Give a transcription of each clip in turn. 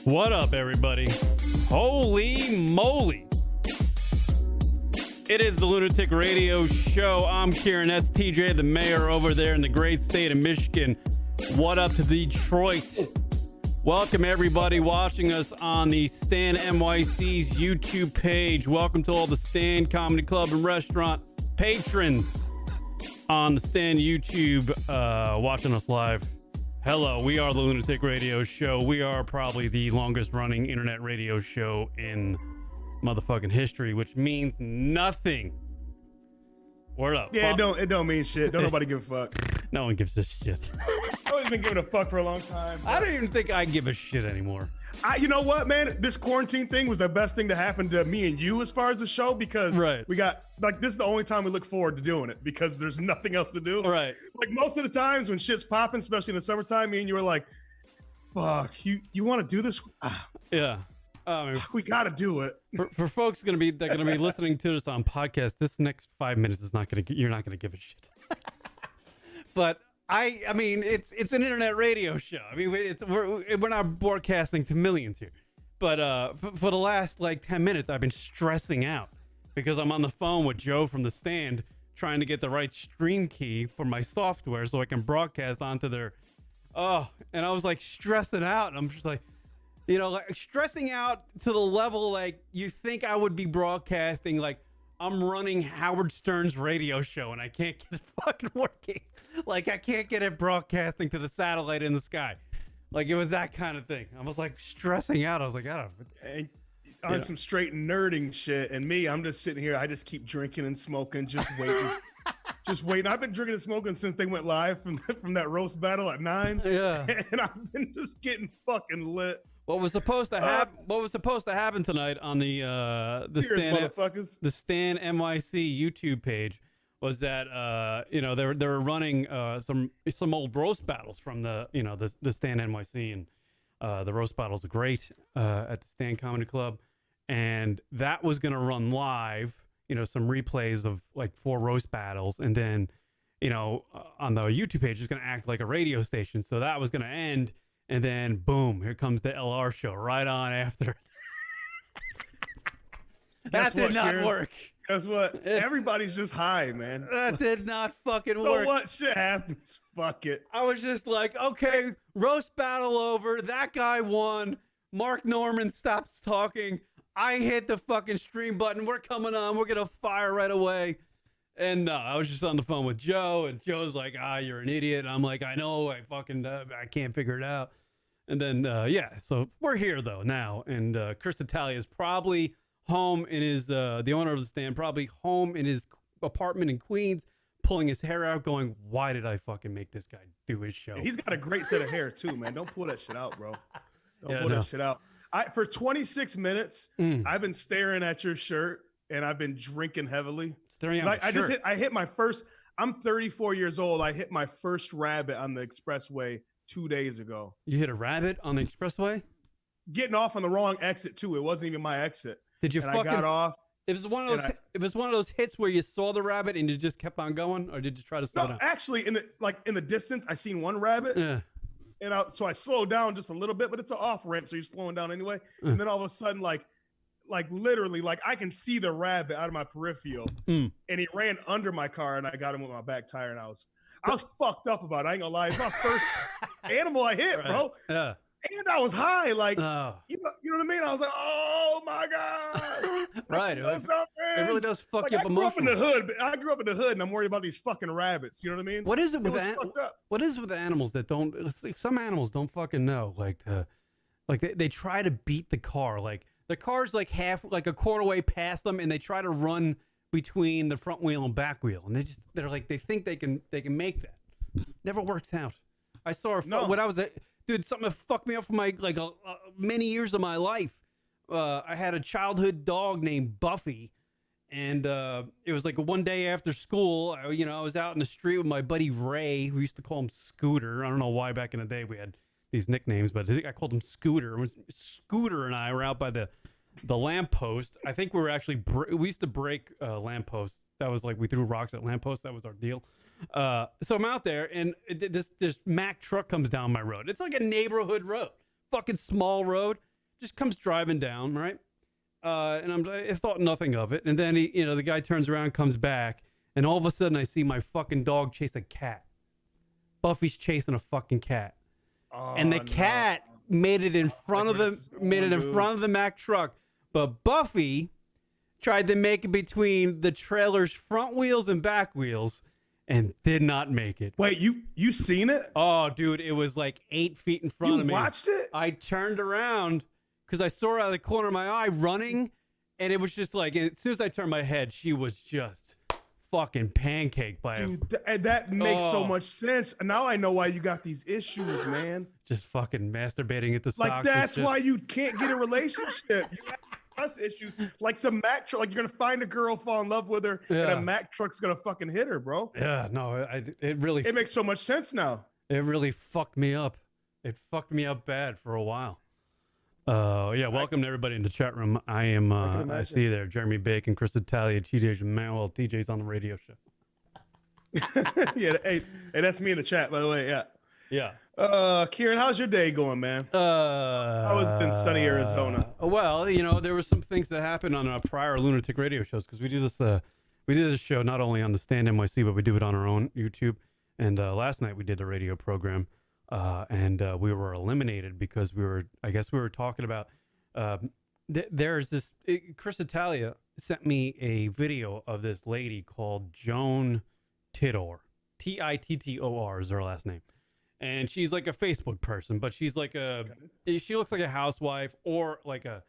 What up, everybody? Holy moly. It is the Lunatic Radio Show. I'm Kieran. That's TJ, the mayor over there in the great state of Michigan. What up to Detroit? Welcome, everybody watching us on the Stan NYC's YouTube page. Welcome to all the Stan Comedy Club and Restaurant patrons on the Stan YouTube watching us live. Hello, we are the Lunatic Radio Show. We are probably the longest running internet radio show in motherfucking history, which means nothing. Word up. Yeah, it don't mean shit. Don't nobody give a fuck. No one gives a shit. I've always been giving a fuck for a long time. I don't even think I give a shit anymore. You know what, man? This quarantine thing was the best thing to happen to me and you as far as the show, because we got, like, this is the only time we look forward to doing it because there's nothing else to do. Right. Like, most of the times when shit's popping, especially in the summertime, me and you were like, fuck, you want to do this? Yeah. We got to do it. For folks that are gonna be listening to this on podcast, this next 5 minutes is you're not gonna give a shit. But I mean, it's an internet radio show. I mean, we're not broadcasting to millions here. But for the last like 10 minutes, I've been stressing out because I'm on the phone with Joe from the Stand trying to get the right stream key for my software so I can broadcast onto their. Oh, and I was like stressing out. And I'm just like, like stressing out to the level like you think I would be broadcasting like I'm running Howard Stern's radio show and I can't get it fucking working. Like, I can't get it broadcasting to the satellite in the sky. Like, it was that kind of thing. I was, like, stressing out. I was like, I don't know. On some straight nerding shit. And me, I'm just sitting here. I just keep drinking and smoking, just waiting. Just waiting. I've been drinking and smoking since they went live from that roast battle at 9. Yeah. And I've been just getting fucking lit. What was supposed to happen tonight on the Stan NYC YouTube page was that they were running some old roast battles from the Stan NYC, and the roast battles are great at the Stan Comedy Club, and that was gonna run live, some replays of like 4 roast battles, and then on the YouTube page it's gonna act like a radio station, so that was gonna end, and then boom, here comes the LR show right on after. That did not work. Guess what? Everybody's just high, man. That did not fucking So work. what shit happens? Fuck it. I was just like, okay, roast battle over. That guy won. Mark Norman stops talking. I hit the fucking stream button. We're coming on. We're going to fire right away. And I was just on the phone with Joe, and Joe's like, you're an idiot. And I'm like, I know. I can't figure it out. And then, so we're here, though, now. And Chris Italia is probably home in his, the owner of the Stand, probably home in his apartment in Queens, pulling his hair out, going, why did I fucking make this guy do his show? He's got a great set of hair too, man. Don't pull that shit out, bro. Don't pull that shit out. For 26 minutes, I've been staring at your shirt and I've been drinking heavily. Staring at my shirt. I hit my first, I'm 34 years old. I hit my first rabbit on the expressway 2 days ago. You hit a rabbit on the expressway? Getting off on the wrong exit too. It wasn't even my exit. Did you I got off. It was one of those. It was one of those hits where you saw the rabbit and you just kept on going, or did you try to slow down? Actually, in the distance, I seen one rabbit. Yeah. And so I slowed down just a little bit, but it's an off ramp, so you're slowing down anyway. And then all of a sudden, like literally, like I can see the rabbit out of my peripheral, and he ran under my car, and I got him with my back tire, and I was fucked up about it. I ain't gonna lie, it's my first animal I hit, bro. Yeah. And I was high, like, you know what I mean? I was like, oh my God. Right. It really does fuck you up emotionally. I grew up in the hood and I'm worried about these fucking rabbits. You know what I mean? What is it with animals that don't, some animals don't fucking know, like they try to beat the car. Like the car's like a quarter way past them and they try to run between the front wheel and back wheel. And they think they can make that. Never works out. I saw when I was dude, something that fucked me up for my many years of my life. I had a childhood dog named Buffy, and it was like one day after school. I was out in the street with my buddy Ray. We used to call him Scooter. I don't know why back in the day we had these nicknames, but I think I called him Scooter. Scooter and I were out by the lamppost. I think we were actually we used to break lampposts. That was like we threw rocks at lampposts. That was our deal. So I'm out there, and this Mack truck comes down my road. It's like a neighborhood road, fucking small road. Just comes driving down, right? And I thought nothing of it. And then the guy turns around, comes back, and all of a sudden I see my fucking dog chase a cat. Buffy's chasing a fucking cat, and the cat made it in front of the Mack truck, but Buffy tried to make it between the trailer's front wheels and back wheels, and did not make it. Wait, you seen it? Oh, dude, it was like 8 feet in front of me. You watched it? I turned around because I saw her out of the corner of my eye running, and it was just like, as soon as I turned my head, she was just fucking pancaked by and that makes so much sense. Now I know why you got these issues, man. Just fucking masturbating at the socks. Like that's why you can't get a relationship. You have trust issues. Like some Mack truck, like you're gonna find a girl, fall in love with her, and a Mack truck's gonna fucking hit her, bro. Yeah, no, it makes so much sense now. It really fucked me up. It fucked me up bad for a while. Welcome to everybody in the chat room. I am, I see you there, Jeremy Bacon, Chris Italia, TJ's Manuel, TJ's on the radio show. Yeah, hey, that's me in the chat, by the way, yeah. Yeah. Kieran, how's your day going, man? How has it been sunny Arizona? Well, there were some things that happened on our prior Lunatic Radio shows, because we do this show not only on the Stand NYC, but we do it on our own YouTube. And last night we did the radio program. And we were eliminated because we were talking about, there's this, Chris Italia sent me a video of this lady called Jhon Tittor, Tittor is her last name. And she's like a Facebook person, but she's like she looks like a housewife or like a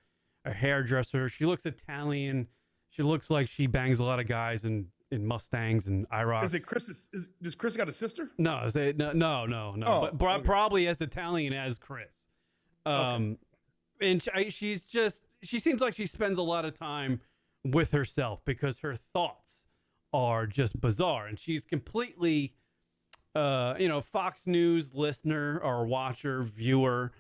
hairdresser. She looks Italian. She looks like she bangs a lot of guys in Mustangs and IROC. Is it Chris? Does Chris got a sister? No, no. Oh, but okay. Probably as Italian as Chris. And she seems like she spends a lot of time with herself because her thoughts are just bizarre, and she's completely, Fox News listener or watcher, viewer,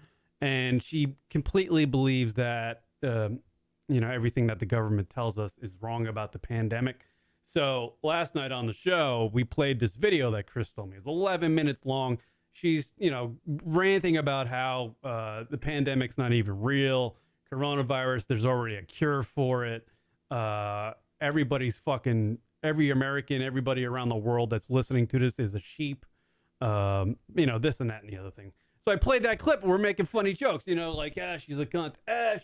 and she completely believes that, everything that the government tells us is wrong about the pandemic. So last night on the show, we played this video that Chris told me. It's 11 minutes long. She's, ranting about how the pandemic's not even real. Coronavirus, there's already a cure for it. Every American, everybody around the world that's listening to this is a sheep. This and that and the other thing. So I played that clip. We're making funny jokes, like, she's a cunt.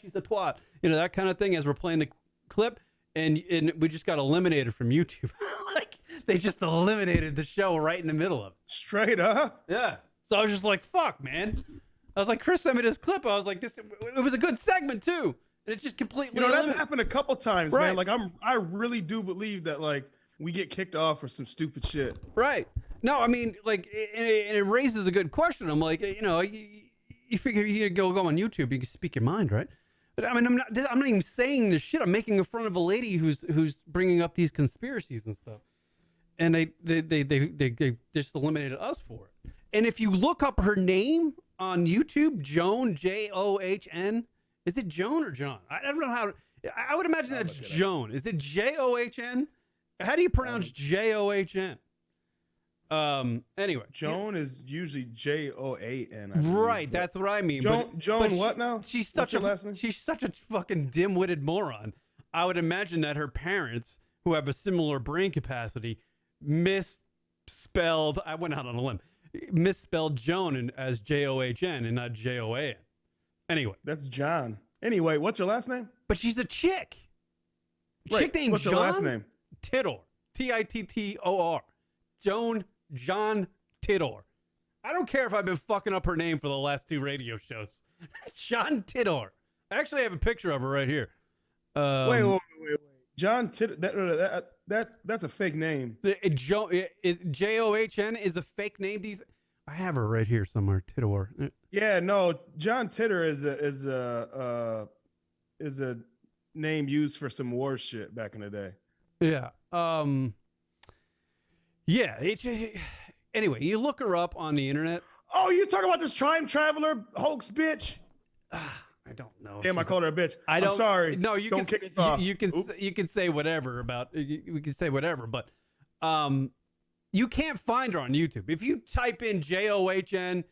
She's a twat. That kind of thing as we're playing the clip. And we just got eliminated from YouTube. Like, they just eliminated the show right in the middle of it. Straight up? Yeah. So I was just like, fuck, man. I was like, Chris sent me this clip. I was like, it was a good segment, too. And it's just completely that's happened a couple times, right. Man. Like, I really do believe that, like, we get kicked off for some stupid shit. Right. No, I mean, like, and it raises a good question. I'm like, you figure you go on YouTube, you can speak your mind, right? But I mean, I'm not even saying this shit. I'm making fun of a lady who's bringing up these conspiracies and stuff, and they just eliminated us for it. And if you look up her name on YouTube, Jhon, John, is it Jhon or John? I don't know how. I would imagine that's Jhon. Is it John? How do you pronounce John? Anyway, Jhon is usually Jon. Right, that's what I mean. Jhon, what now? She's such a fucking dim-witted moron. I would imagine that her parents, who have a similar brain capacity, misspelled. I went out on a limb. Misspelled Jhon as John and not Joan. Anyway, that's John. Anyway, what's her last name? But she's a chick. Right. Chick named what's her last name? Tittor. Tittor. Jhon Tittor. I don't care if I've been fucking up her name for the last 2 radio shows. Jhon Tittor. I actually have a picture of her right here. Wait. Jhon Tittor. That's a fake name. John is a fake name. I have her right here somewhere. Tittor. Yeah, no. Jhon Tittor is a name used for some war shit back in the day. Yeah. Yeah. Anyway, you look her up on the internet. Oh, you talking about this time traveler hoax bitch? I don't know. Damn, I called her a bitch. I'm sorry. No, you don't can. Kick us off. You can say whatever about. We can say whatever, but You can't find her on YouTube. If you type in JOHN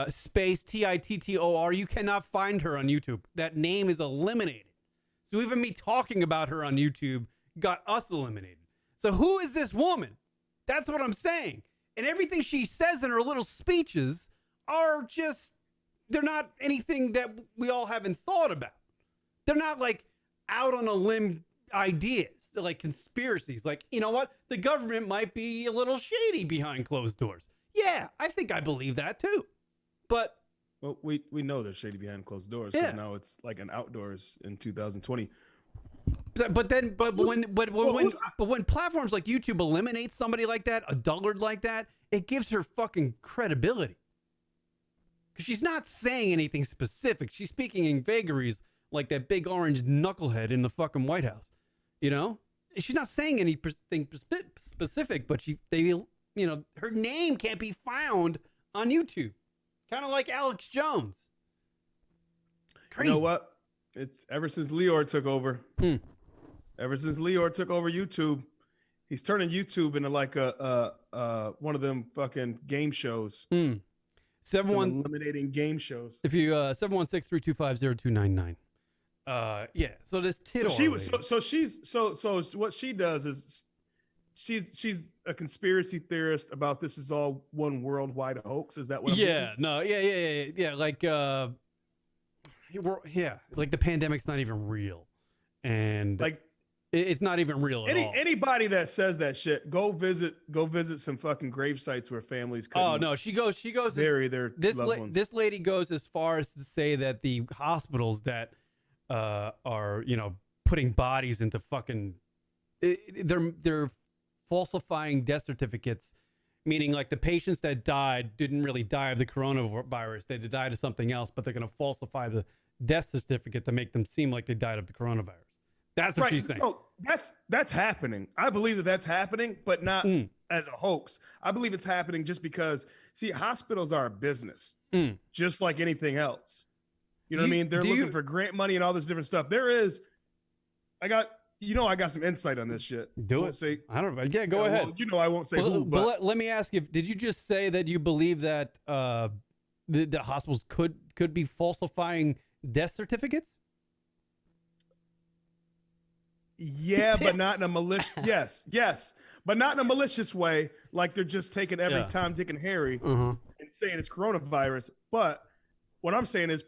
space TITTOR, you cannot find her on YouTube. That name is eliminated. So even me talking about her on YouTube got us eliminated. So who is this woman? That's what I'm saying. And everything she says in her little speeches are just, they're not anything that we all haven't thought about. They're not like out on a limb ideas. They're like conspiracies. Like, you know what? The government might be a little shady behind closed doors. Yeah, I think I believe that too. But well, we know they're shady behind closed doors because now it's like an outdoors in 2020. But when platforms like YouTube eliminate somebody like that, a dullard like that, it gives her fucking credibility. Because she's not saying anything specific. She's speaking in vagaries like that big orange knucklehead in the fucking White House. You know? She's not saying anything specific, but her name can't be found on YouTube. Kind of like Alex Jones. Crazy. You know what? It's ever since Lior took over. Ever since Lior took over YouTube, he's turning YouTube into like a one of them fucking game shows. Eliminating game shows. If you 716-325-0299. Yeah. So this Tittor. So what she does is she's a conspiracy theorist about this is all one worldwide hoax. Is that what? Yeah. Like like the pandemic's not even real, and like it's not even real at all. Anybody that says that shit, go visit some fucking grave sites where families. Oh no, she goes. Bury their loved ones. This lady goes as far as to say that the hospitals that are putting bodies into fucking they're falsifying death certificates, meaning like the patients that died didn't really die of the coronavirus. They died of something else, but they're going to falsify the death certificate to make them seem like they died of the coronavirus. That's what she's saying. No, that's happening. I believe that that's happening, but not as a hoax. I believe it's happening just because, see, hospitals are a business, just like anything else. You know what I mean? They're looking for grant money and all this different stuff. I got some insight on this shit. Do it. I don't know. Yeah, go ahead. Well, I won't say who. But let me ask you: did you just say that you believe that the hospitals could be falsifying death certificates? Yeah, but not in a malicious. Yes, but not in a malicious way. Like they're just taking every Tom, Dick, and Harry and saying it's coronavirus. But what I'm saying is,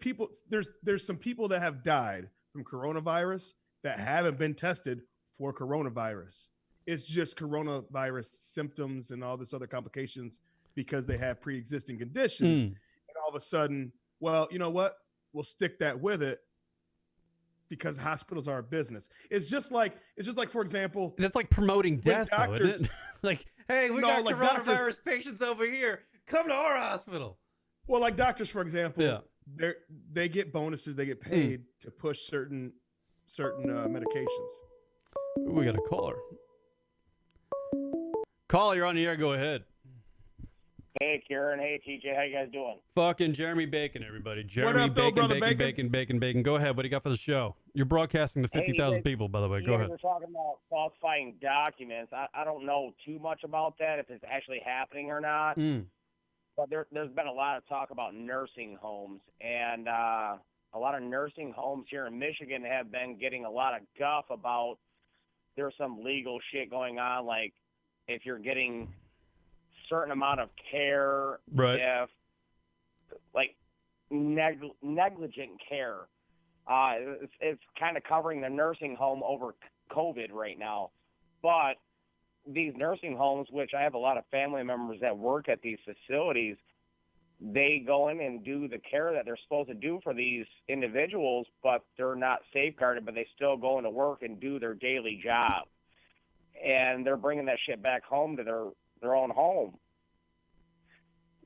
there's some people that have died from coronavirus that haven't been tested for coronavirus. It's just coronavirus symptoms and all this other complications because they have pre-existing conditions. And all of a sudden, well, you know what? We'll stick that with it because hospitals are a business. It's just like, for example, that's like promoting death, doctors, though, isn't it? Like, hey, we got coronavirus patients over here. Come to our hospital. Well, like doctors, for example, they get bonuses. They get paid to push certain medications. We got a caller. Caller, you're on the air. Go ahead. Hey, Kieran. Hey, TJ. How you guys doing? Fucking Jeremy Bacon, everybody. Jeremy Bacon. Go ahead. What do you got for the show? You're broadcasting to 50,000 people, by the way. Go ahead. We're talking about falsifying documents. I don't know too much about that, if it's actually happening or not. But there's been a lot of talk about nursing homes, and a lot of nursing homes here in Michigan have been getting a lot of guff about there's some legal shit going on, like if you're getting certain amount of care, right? If like negligent care, it's kind of covering the nursing home over COVID right now. But these nursing homes, which I have a lot of family members that work at these facilities, they go in and do the care that they're supposed to do for these individuals, but they're not safeguarded, but they still go into work and do their daily job. And they're bringing that shit back home to their own home.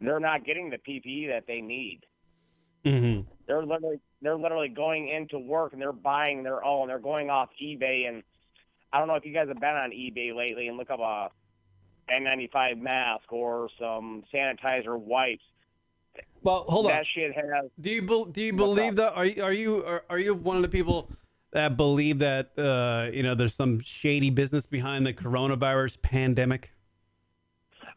They're not getting the PPE that they need. They're literally going into work and they're buying their own. They're going off eBay, and I don't know if you guys have been on eBay lately and look up a N95 mask or some sanitizer wipes. Well, hold on. That shit has. Do you believe that? Are you one of the people that believe that there's some shady business behind the coronavirus pandemic?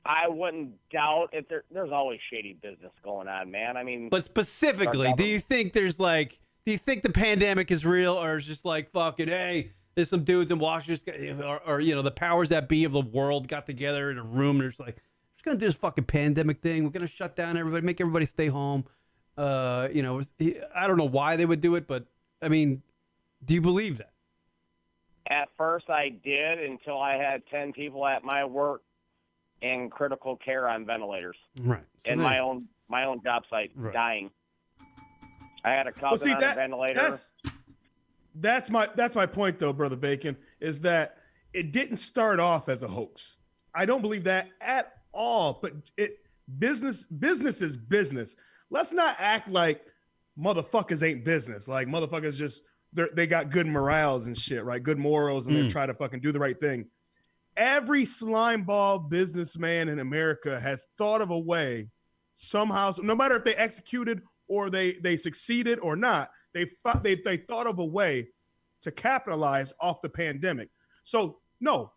I wouldn't doubt if there's always shady business going on, man. I mean, but specifically, do you think there's do you think the pandemic is real, or is just like fucking, hey, there's some dudes in Washington, or the powers that be of the world got together in a room and they're just like, we're just gonna do this fucking pandemic thing. We're gonna shut down everybody, make everybody stay home. I don't know why they would do it, but I mean, do you believe that? At first, I did until I had 10 people at my work in critical care on ventilators. Right. So in my own job site, right. Dying. I had a cousin on a ventilator. That's my point, though, Brother Bacon, is that it didn't start off as a hoax. I don't believe that at all. But business is business. Let's not act like motherfuckers ain't business. Like motherfuckers just they got good morals and shit, right? Good morals, and they try to fucking do the right thing. Every slimeball businessman in America has thought of a way somehow, no matter if they executed or they succeeded or not, they thought of a way to capitalize off the pandemic. So no,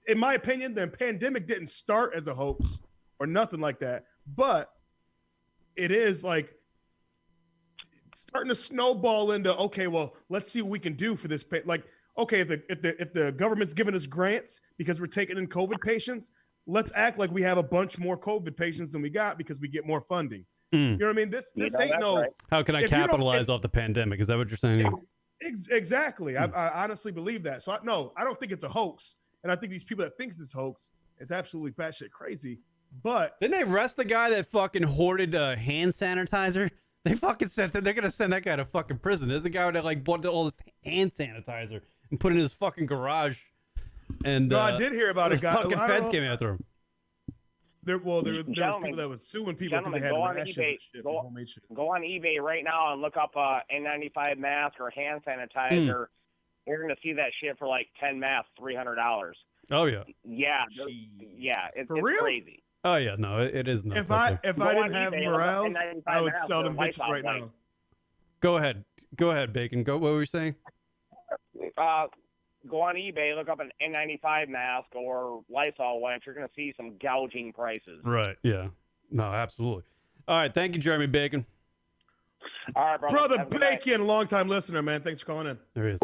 in my opinion, the pandemic didn't start as a hoax or nothing like that, but it is like starting to snowball into, okay, well, let's see what we can do for this. Like, okay, if the government's giving us grants because we're taking in COVID patients, let's act like we have a bunch more COVID patients than we got because we get more funding. You know what I mean? This ain't no. Right. How can I capitalize off the pandemic? Is that what you're saying? Exactly. I honestly believe that. So I don't think it's a hoax, and I think these people that think it's a hoax is absolutely batshit crazy. But didn't they arrest the guy that fucking hoarded hand sanitizer? They fucking said that they're gonna send that guy to fucking prison. There's a guy that like bought all this hand sanitizer and put it in his fucking garage. And I did hear about a guy. Fucking feds came after him. There was people that was suing people because they had rashes and shit from homemade shit. Go on eBay right now and look up N95 mask or hand sanitizer. You're gonna see that shit for like 10 masks, $300. Oh yeah. Yeah. It's real? crazy. Oh yeah, no, it is not. If I didn't have morals, I would sell them bitches right now. Go ahead, Bacon. What were you saying? Go on eBay, look up an N95 mask or Lysol wipes. You're going to see some gouging prices. Right. Yeah. No, absolutely. All right. Thank you, Jeremy Bacon. All right, brother Bacon, longtime listener, man. Thanks for calling in. There he is.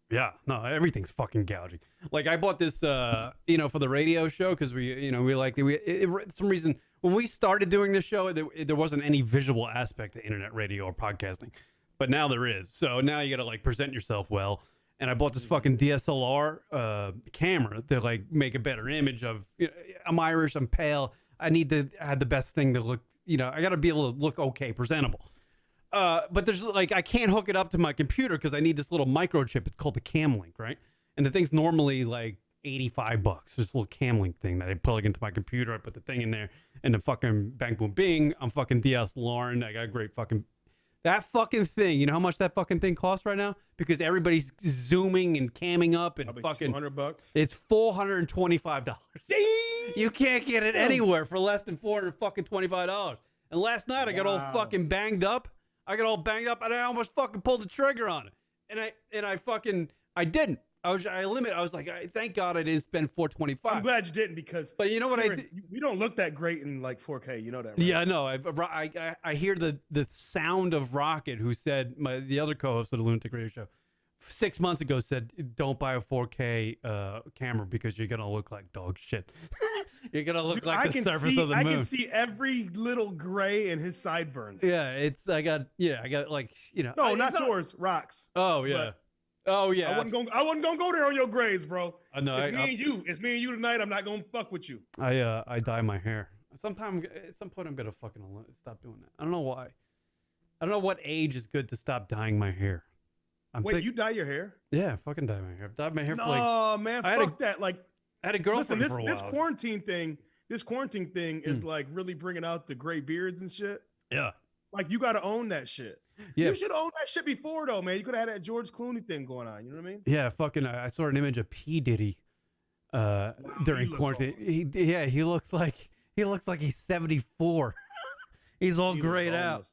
Yeah. No, everything's fucking gouging. Like I bought this, for the radio show because for some reason when we started doing this show, there wasn't any visual aspect to internet radio or podcasting, but now there is. So now you got to like present yourself well. And I bought this fucking DSLR camera to like make a better image of. I'm Irish. I'm pale. I need to have the best thing to look. I got to be able to look okay, presentable. But there's like I can't hook it up to my computer because I need this little microchip. It's called the Cam Link, right? And the thing's normally like $85. This little Cam Link thing that I plug into my computer. I put the thing in there, and the fucking bang boom bing. I'm fucking DSLR. I got a great fucking. That fucking thing, you know how much that fucking thing costs right now? Because everybody's zooming and camming up and probably fucking $200. It's $425. You can't get it anywhere for less than $425. And last night I got all fucking banged up. And I almost fucking pulled the trigger on it. And I didn't. I was like, thank God I didn't spend $425. I'm glad you didn't because. But you know what I did? We don't look that great in like 4K. You know that, right? Yeah, no. I hear the sound of Rocket, who said the other co-host of the Lunatic Radio Show 6 months ago said, "Don't buy a 4K camera because you're gonna look like dog shit. You're gonna look like the surface of the moon." I can see every little gray in his sideburns. Yeah, I got like No, not yours. Rocks. Oh yeah. Oh yeah, I wasn't gonna go there on your grades, bro. No, it's me and you. It's me and you tonight. I'm not gonna fuck with you. I dye my hair. At some point, I'm gonna fucking stop doing that. I don't know why. I don't know what age is good to stop dyeing my hair. You dye your hair? Yeah, fucking dye my hair. I've dyed my hair for like. Oh man, fuck that. Like, I had a girlfriend for a while. This quarantine thing is like really bringing out the gray beards and shit. Yeah. Like you got to own that shit. Yeah. You should own that shit before though, man. You could have had that George Clooney thing going on. You know what I mean? Yeah, fucking. I saw an image of P Diddy during quarantine. He looks like he's 74. He's all grayed out.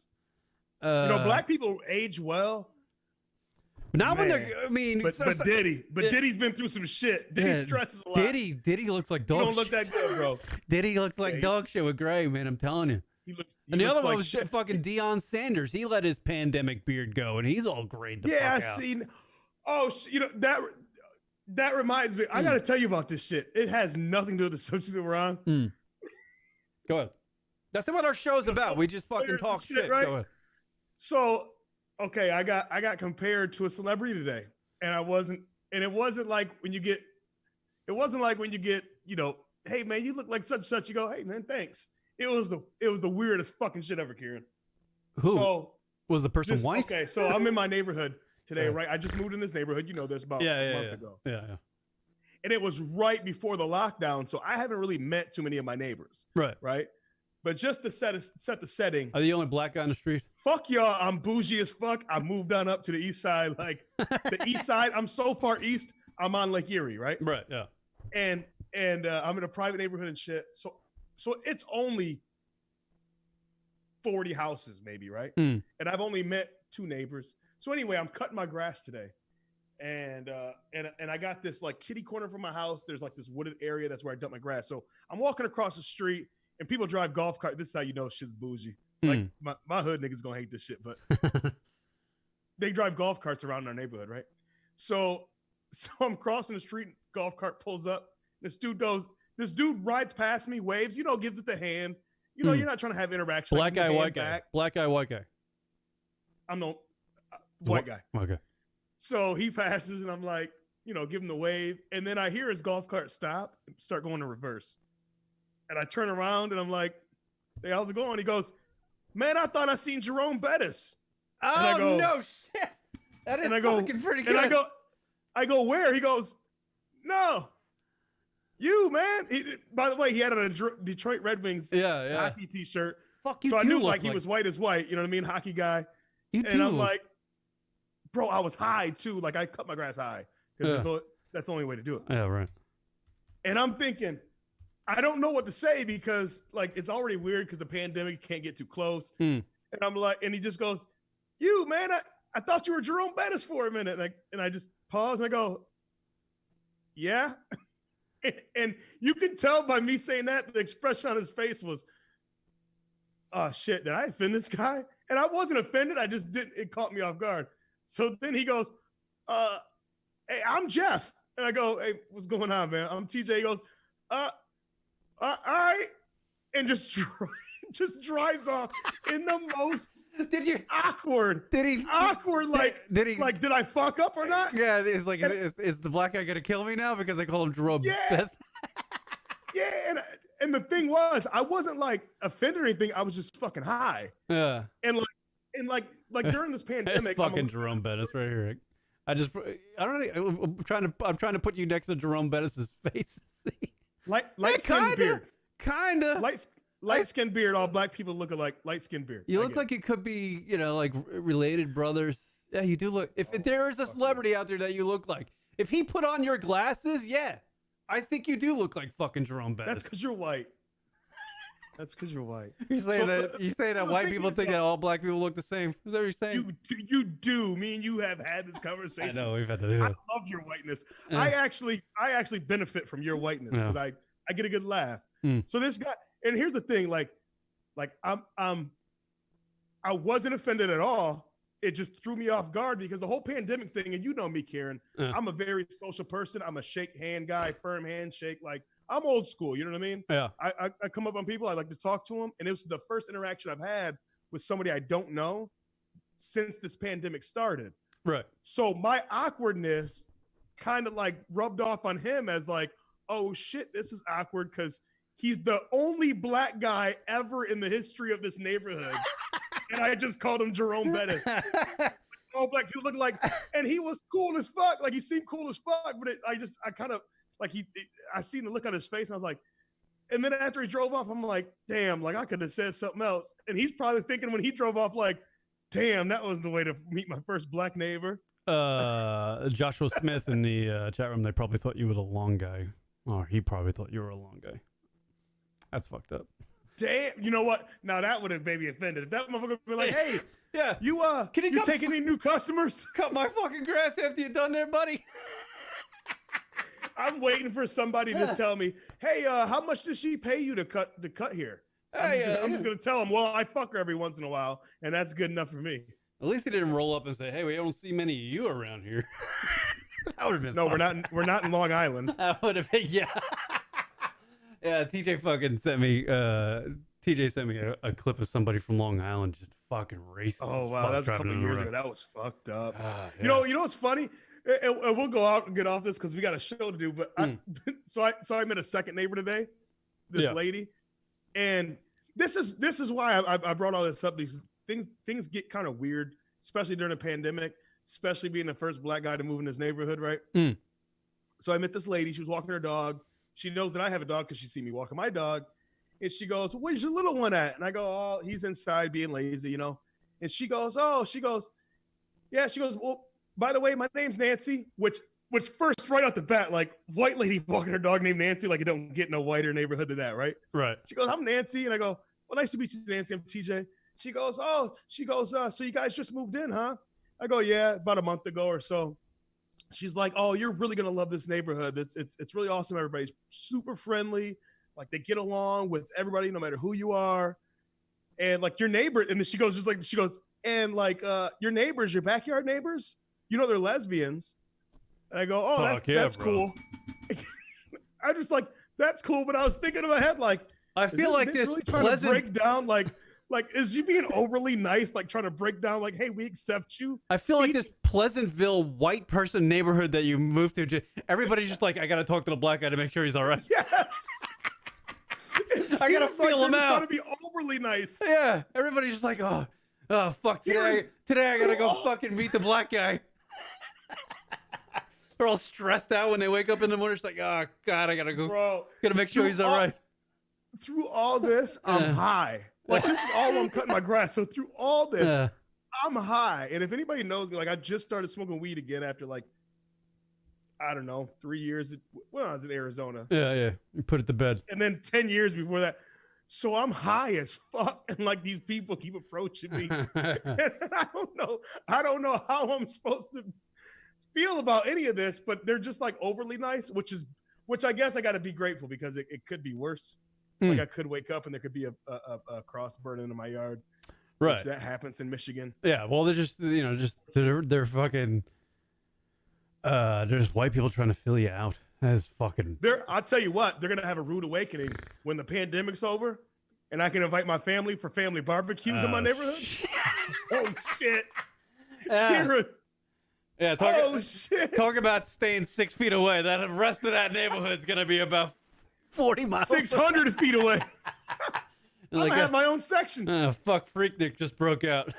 Black people age well. But now when Man. they're, I mean, But Diddy's been through some shit. Diddy stresses a lot. Diddy looks like He dog don't look shit. that good, bro. Diddy looks like dog shit with Gray, man. I'm telling you. He And the looks other one like was shit. fucking Deion Sanders. He let his pandemic beard go, and he's all grayed the fuck Yeah, out. I seen. Oh, you know that reminds me. I got to tell you about this shit. It has nothing to do with the subject that we're on. Go ahead. That's what our show's about. We just fucking Here's the talk shit, shit. right? Go ahead. So, okay, I got compared to a celebrity today, and it wasn't like when you get, you know, hey man, you look like such and such. You go, hey man, thanks. It was the weirdest fucking shit ever, Kieran. Who So was the person white? Okay, so I'm in my neighborhood today, right? I just moved in this neighborhood. You know this about a month ago. Yeah. And it was right before the lockdown, so I haven't really met too many of my neighbors. Right. But just to set the setting. Are you the only black guy on the street? Fuck y'all, I'm bougie as fuck. I moved on up to the east side. Like the east side, I'm so far east, I'm on Lake Erie, right? Right, yeah. And I'm in a private neighborhood and shit. So it's only 40 houses, maybe, right? And I've only met 2 neighbors. So anyway, I'm cutting my grass today. And I got this like kitty corner from my house. There's like this wooded area. That's where I dump my grass. So I'm walking across the street and people drive golf carts. This is how you know shit's bougie. Like my hood niggas gonna hate this shit, but they drive golf carts around our neighborhood, right? So I'm crossing the street, golf cart pulls up. This dude rides past me, waves, you know, gives it the hand. You know, you're not trying to have interaction. Black guy, white guy. Black guy, white guy. I'm no white guy. Okay. So he passes and I'm like, you know, give him the wave. And then I hear his golf cart stop and start going to reverse. And I turn around and I'm like, hey, how's it going? He goes, man, I thought I seen Jerome Bettis. Oh, no shit. That is fucking pretty good. And I go, where? He goes, no, you, man. By the way, he had a Detroit Red Wings hockey t-shirt. Fuck you. So I knew like he was white as white. You know what I mean? Hockey guy. And I'm like, bro, I was high too. Like I cut my grass high because that's the only way to do it. Yeah, right. And I'm thinking, I don't know what to say because like it's already weird because the pandemic, you can't get too close. And I'm like, and he just goes, you, man, I thought you were Jerome Bettis for a minute. And I just pause and I go, yeah. And you can tell by me saying that, the expression on his face was, oh shit, did I offend this guy? And I wasn't offended. I just didn't, it caught me off guard. So then he goes, hey, I'm Jeff. And I go, hey, what's going on, man? I'm TJ. He goes, all right. And just drives off in the most awkward. Like, did I fuck up or not? Yeah, it's like, is the black guy gonna kill me now because I call him Jerome? Yeah. Yeah, and the thing was, I wasn't like offended or anything. I was just fucking high. Yeah. And like during this pandemic, it's fucking Jerome Bettis right here. I don't know. I'm trying to put you next to Jerome Bettis's face. Light skin beard. Kinda. Light skin beard. All black people look alike. Light skin beard. You look like you could be, you know, like related brothers. Yeah, you do look. If there is a celebrity out there that you look like, if he put on your glasses, yeah, I think you do look like fucking Jerome Bettis. That's because you're white. That's because you're white. You say that white people think that all black people look the same. Is that what you're saying? You do. Me and you have had this conversation. I know we've had to do that. I love your whiteness. I actually benefit from your whiteness because I get a good laugh. So this guy, and here's the thing, like I wasn't offended at all. It just threw me off guard because the whole pandemic thing, and you know me, Karen, I'm a very social person. I'm a shake hand guy, firm handshake. Like I'm old school. You know what I mean? Yeah. I come up on people. I like to talk to them. And it was the first interaction I've had with somebody I don't know since this pandemic started. Right. So my awkwardness kind of like rubbed off on him as like, oh shit, this is awkward because he's the only black guy ever in the history of this neighborhood. And I just called him Jerome Bettis. All black people look like, and he was cool as fuck. Like he seemed cool as fuck, but I kind of like I seen the look on his face and I was like, and then after he drove off, I'm like, damn, like I could have said something else. And he's probably thinking when he drove off, like, damn, that was the way to meet my first black neighbor. Joshua Smith in the chat room, they probably thought you were the long guy. Or he probably thought you were a long guy. That's fucked up. damn. You know what? Now that would have made me offended. If that motherfucker would be like, hey, Yeah. you take any new customers? Cut my fucking grass after you're done there, buddy. I'm waiting for somebody to tell me, hey, how much does she pay you to cut here? I'm just gonna tell him, well, I fuck her every once in a while, and that's good enough for me. At least he didn't roll up and say, hey, we don't see many of you around here. That would have been No, fun. we're not in Long Island. That would have been, yeah. Yeah, TJ fucking sent me, TJ sent me a clip of somebody from Long Island just fucking racist. Oh, wow, that's a couple of years ago. That was fucked up. Yeah. You know what's funny? And we'll go out and get off this because we got a show to do. But I met a second neighbor today, this lady, and this is why I brought all this up. These things get kind of weird, especially during a pandemic, especially being the first black guy to move in this neighborhood, right? So I met this lady. She was walking her dog. She knows that I have a dog because she see me walking my dog, and she goes, "Where's your little one at?" And I go, "Oh, he's inside being lazy, you know." And she goes, "Yeah." She goes, "Well, by the way, my name's Nancy," which first right off the bat, like white lady walking her dog named Nancy, like you don't get no whiter neighborhood than that, right? Right. She goes, "I'm Nancy," and I go, "Well, nice to meet you, Nancy. I'm TJ." She goes, "So you guys just moved in, huh?" I go, "Yeah, about a month ago or so." She's like, "Oh, you're really gonna love this neighborhood. It's really awesome. Everybody's super friendly. Like they get along with everybody, no matter who you are. And like your neighbor," and then she goes, "And like your neighbors, your backyard neighbors, you know they're lesbians." And I go, "Oh, that's cool." I just like, that's cool. But I was thinking in my head, like, I feel like this really trying to break down, like, is she being overly nice, like trying to break down, like, hey, we accept you? I feel like this Pleasantville white person neighborhood that you moved to, everybody's just like, I got to talk to the black guy to make sure he's all right. Yes. I got to feel him out. Trying to be overly nice. Yeah. Everybody's just like, oh fuck, today I got to go fucking meet the black guy. They're all stressed out when they wake up in the morning. It's like, oh God, I got to go. Bro. Got to make sure he's all right. Through all this, I'm high. Like, this is all I'm cutting my grass. So through all this, I'm high. And if anybody knows me, like, I just started smoking weed again after, like, I don't know, 3 years when I was in Arizona. Yeah. You put it to bed. And then 10 years before that. So I'm high as fuck. And, like, these people keep approaching me. And I don't know how I'm supposed to feel about any of this, but they're just, like, overly nice, which I guess I got to be grateful because it could be worse. Like I could wake up and there could be a cross burning in my yard. Right. That happens in Michigan. Yeah. Well, they're just, they're fucking, they're just white people trying to fill you out. That's fucking. I'll tell you what, they're going to have a rude awakening when the pandemic's over and I can invite my family for family barbecues in my neighborhood. Oh, shit. Yeah. Talk about staying 6 feet away. The rest of that neighborhood's going to be about 40 miles. 600 feet away. I'm like, gonna have my own section. Fuck, Freaknik just broke out.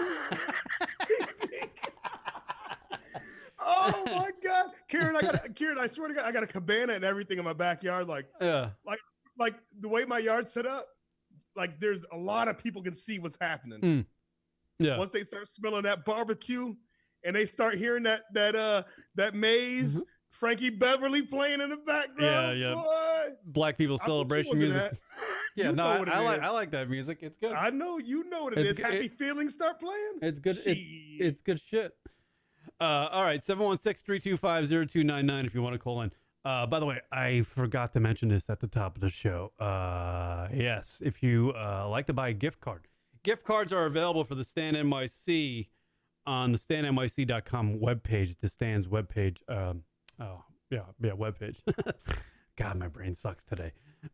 Oh my God, Karen! I swear to God, I got a cabana and everything in my backyard. Like the way my yard's set up, like there's a lot of people can see what's happening. Yeah. Once they start smelling that barbecue, and they start hearing that Maze. Frankie Beverly playing in the background. Yeah. Boy. Black people celebration music. Yeah, I like that music. It's good. I know you know what it is. Happy Feelings start playing. It's good. It's good shit. All right, 716-325-0299 if you want to call in. By the way, I forgot to mention this at the top of the show. Yes, if you like to buy a gift card. Gift cards are available for the Stand NYC on the standnyc.com webpage, the Stand's webpage. Webpage. God, my brain sucks today.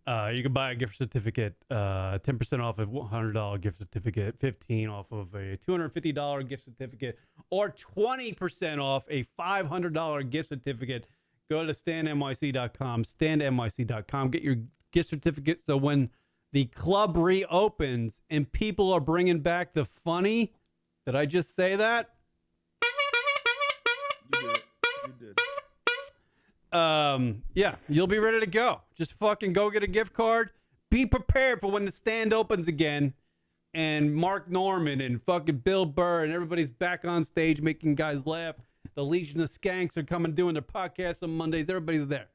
You can buy a gift certificate, 10% off a $100 gift certificate, 15% off of a $250 gift certificate, or 20% off a $500 gift certificate. Go to standnyc.com, standnyc.com. Get your gift certificate so when the club reopens and people are bringing back the funny, did I just say that? You did. Yeah, you'll be ready to go. Just fucking go get a gift card. Be prepared for when the Stand opens again and Mark Norman and fucking Bill Burr and everybody's back on stage making guys laugh. The Legion of Skanks are coming doing their podcast on Mondays. Everybody's there.